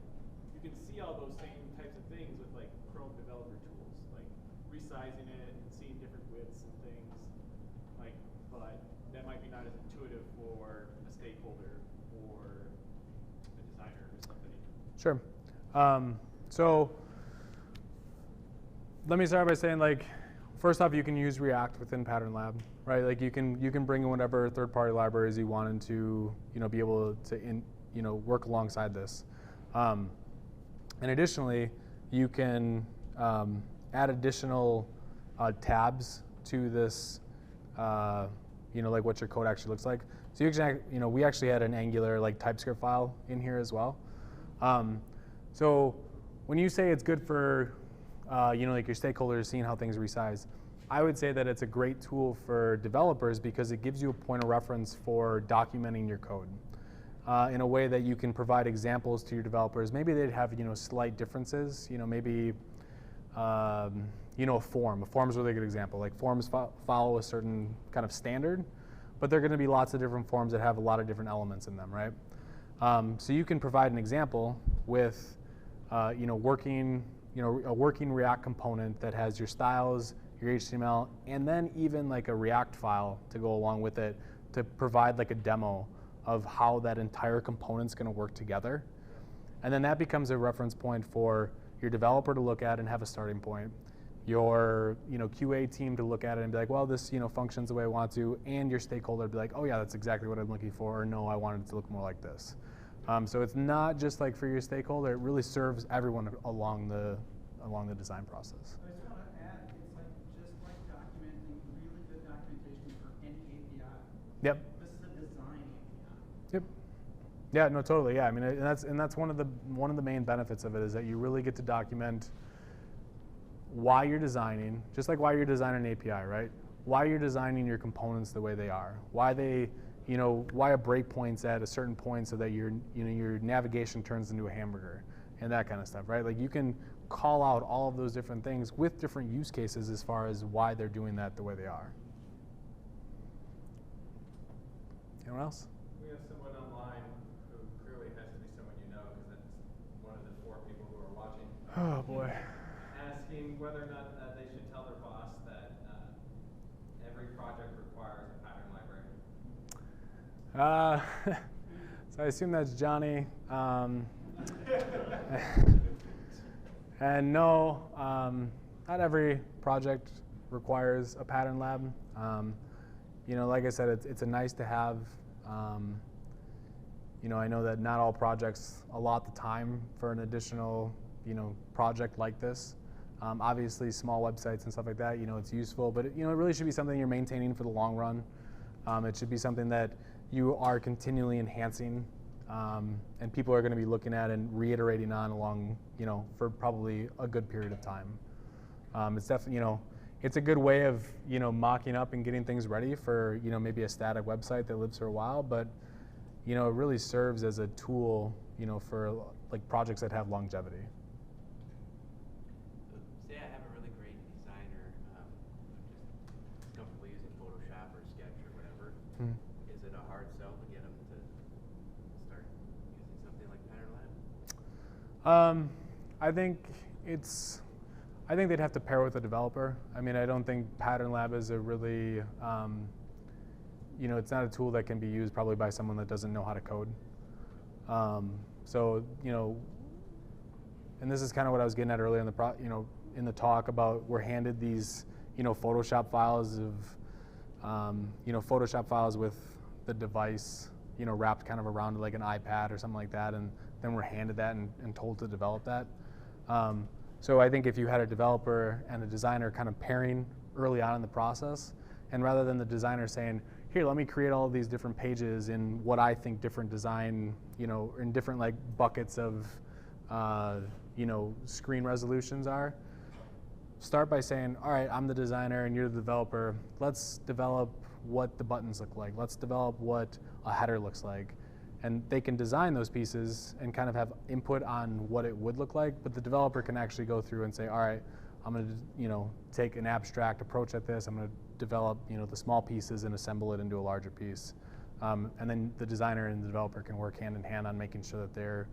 you can see all those same types of things with Chrome developer tools, like resizing it and seeing different widths and things, but that might be not as intuitive for a stakeholder or a designer or somebody. Sure. So let me start by saying, first off, you can use React within Pattern Lab, right? You can bring in whatever third-party libraries you want into, be able to work alongside this. And additionally, you can add additional tabs to this, what your code actually looks like. So you can, we actually had an Angular TypeScript file in here as well. So when you say it's good for, your stakeholders seeing how things resize, I would say that it's a great tool for developers because it gives you a point of reference for documenting your code in a way that you can provide examples to your developers. Maybe they'd have, slight differences, maybe, a form. A form is a really good example. Forms follow a certain kind of standard, but there are going to be lots of different forms that have a lot of different elements in them, right? So you can provide an example with, a working React component that has your styles, your HTML, and then even a React file to go along with it to provide a demo of how that entire component's going to work together. And then that becomes a reference point for your developer to look at and have a starting point. Your QA team to look at it and be like, well, this functions the way I want to, and your stakeholder to be like, oh yeah, that's exactly what I'm looking for, or no, I want it to look more like this. So it's not just for your stakeholder; it really serves everyone along the design process. I just want to add, it's just like documenting, really good documentation for any API. Yep. This is a design API. Yep. Yeah. No. Totally. Yeah. I mean, and that's one of the main benefits of it is that you really get to document why you're designing, just like why you're designing an API, right? Why you're designing your components the way they are. Why they, why a breakpoint's at a certain point so that your navigation turns into a hamburger and that kind of stuff, right? You can call out all of those different things with different use cases as far as why they're doing that the way they are. Anyone else? We have someone online who clearly has to be someone you know, because that's one of the 4 people who are watching. Oh boy. Asking whether or not they should tell their boss that every project requires a pattern library. So I assume that's Johnny. And no, not every project requires a pattern lab. You know, like I said, it's a nice to have. You know, I know that not all projects allot the time for an additional, you know, project like this. Obviously, small websites and stuff like that, you know, it's useful, but you know, it really should be something you're maintaining for the long run. It should be something that you are continually enhancing, and people are going to be looking at and reiterating on along, you know, for probably a good period of time. It's definitely, you know, it's a good way of, you know, mocking up and getting things ready for, you know, maybe a static website that lives for a while, but, you know, it really serves as a tool, you know, for like projects that have longevity. Say I have a really great designer, just comfortable using Photoshop or Sketch or whatever. Is it a hard sell to get them to start using something like Pattern Lab? I think they'd have to pair with a developer. I mean, I don't think Pattern Lab is a really, you know, it's not a tool that can be used probably by someone that doesn't know how to code. So, you know, and this is kind of what I was getting at earlier in the in the talk about we're handed these, you know, Photoshop files of, you know, Photoshop files with the device, you know, wrapped kind of around like an iPad or something like that, and then we're handed that and told to develop that. So I think if you had a developer and a designer kind of pairing early on in the process, and rather than the designer saying, here, let me create all of these different pages in what I think different design, you know, in different like buckets of, you know, screen resolutions are, start by saying, all right, I'm the designer and you're the developer. Let's develop what the buttons look like. Let's develop what a header looks like. And they can design those pieces and kind of have input on what it would look like, but the developer can actually go through and say, all right, I'm going to, you know, take an abstract approach at this. I'm going to develop, you know, the small pieces and assemble it into a larger piece. And then the designer and the developer can work hand in hand on making sure that they're,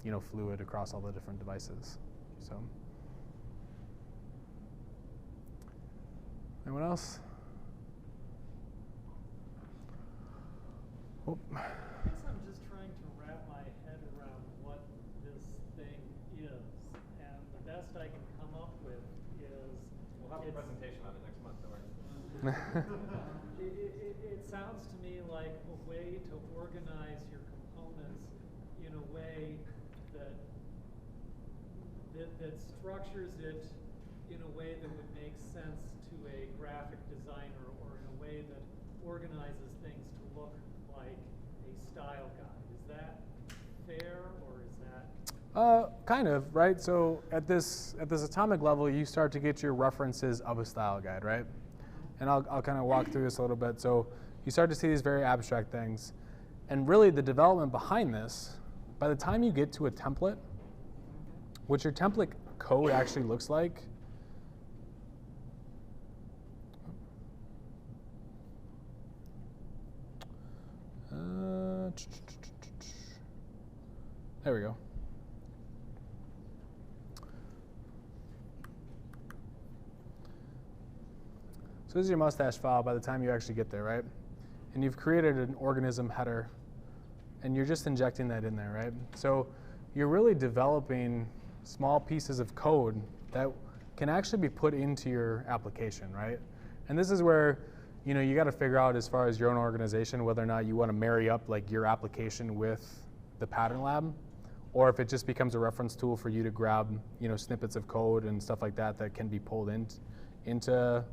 you know, fluid across all the different devices. So, anyone else? Oh. I guess I'm just trying to wrap my head around what this thing is, and the best I can come up with is... We'll have a presentation on it next month, don't worry. It sounds to me like a way to organize your components in a way that structures it in a way that would make sense to a graphic designer, or in a way that organizes things to look like a style guide. Is that fair, or is that? Kind of, right? So at this atomic level, you start to get your references of a style guide, right? And I'll kind of walk through this a little bit. So you start to see these very abstract things. And really the development behind this, by the time you get to a template, what your template code actually looks like, there we go. So this is your mustache file by the time you actually get there, right? And you've created an organism header, and you're just injecting that in there, right? So you're really developing small pieces of code that can actually be put into your application, right? And this is where, you know, you got to figure out, as far as your own organization, whether or not you want to marry up like your application with the Pattern Lab, or if it just becomes a reference tool for you to grab, you know, snippets of code and stuff like that that can be pulled into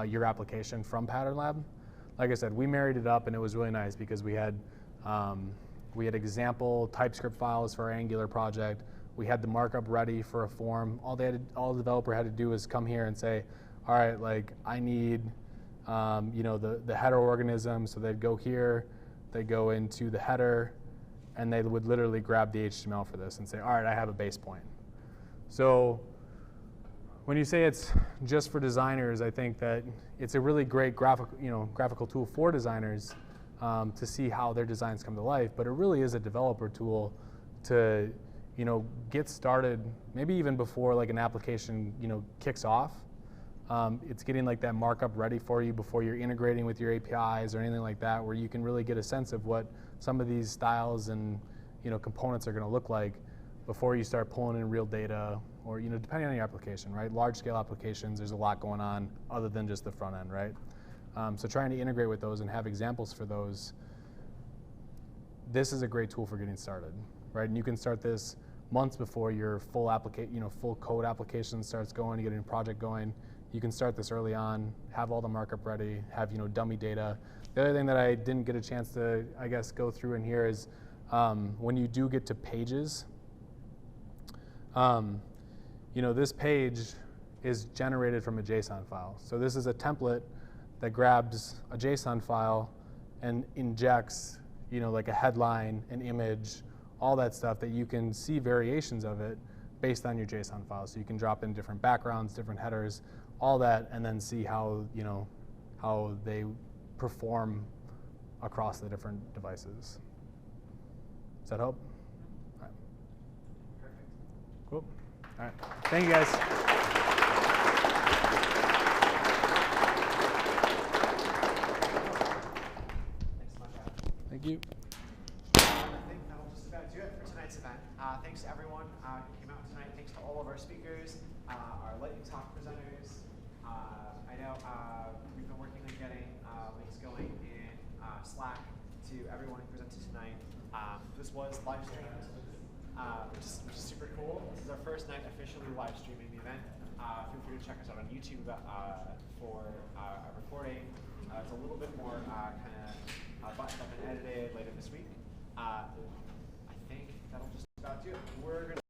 your application from Pattern Lab. Like I said, we married it up, and it was really nice because we had example TypeScript files for our Angular project. We had the markup ready for a form. All the developer had to do was come here and say, all right, like I need, you know, the header organism. So they'd go here, they go into the header, and they would literally grab the HTML for this and say, all right, I have a base point. So when you say it's just for designers, I think that it's a really great graphical tool for designers to see how their designs come to life. But it really is a developer tool to get started, maybe even before like an application kicks off. It's getting like that markup ready for you before you're integrating with your APIs or anything like that, where you can really get a sense of what some of these styles and components are going to look like before you start pulling in real data, or depending on your application, right? Large scale applications, there's a lot going on other than just the front end, right? So trying to integrate with those and have examples for those, this is a great tool for getting started, right? And you can start this months before your full full code application starts going, you get a project going. You can start this early on, have all the markup ready, have dummy data. The other thing that I didn't get a chance to, I guess, go through in here is when you do get to pages, this page is generated from a JSON file. So this is a template that grabs a JSON file and injects, like a headline, an image, all that stuff that you can see variations of it based on your JSON file. So you can drop in different backgrounds, different headers, all that, and then see how, how they perform across the different devices. Does that help? All right. Perfect. Cool. All right. Thank you, guys. Thanks so much, Adam. Thank you. I think that'll just about do it for tonight's event. Thanks to everyone who came out tonight. Thanks to all of our speakers, our lightning talk presenters. I know we've been working on getting links going in Slack to everyone who presented tonight. This was live streamed, which is super cool. This is our first night officially live streaming the event. Feel free to check us out on YouTube for our recording. It's a little bit more buttoned up and edited later this week. I think that'll just about do it. We're gonna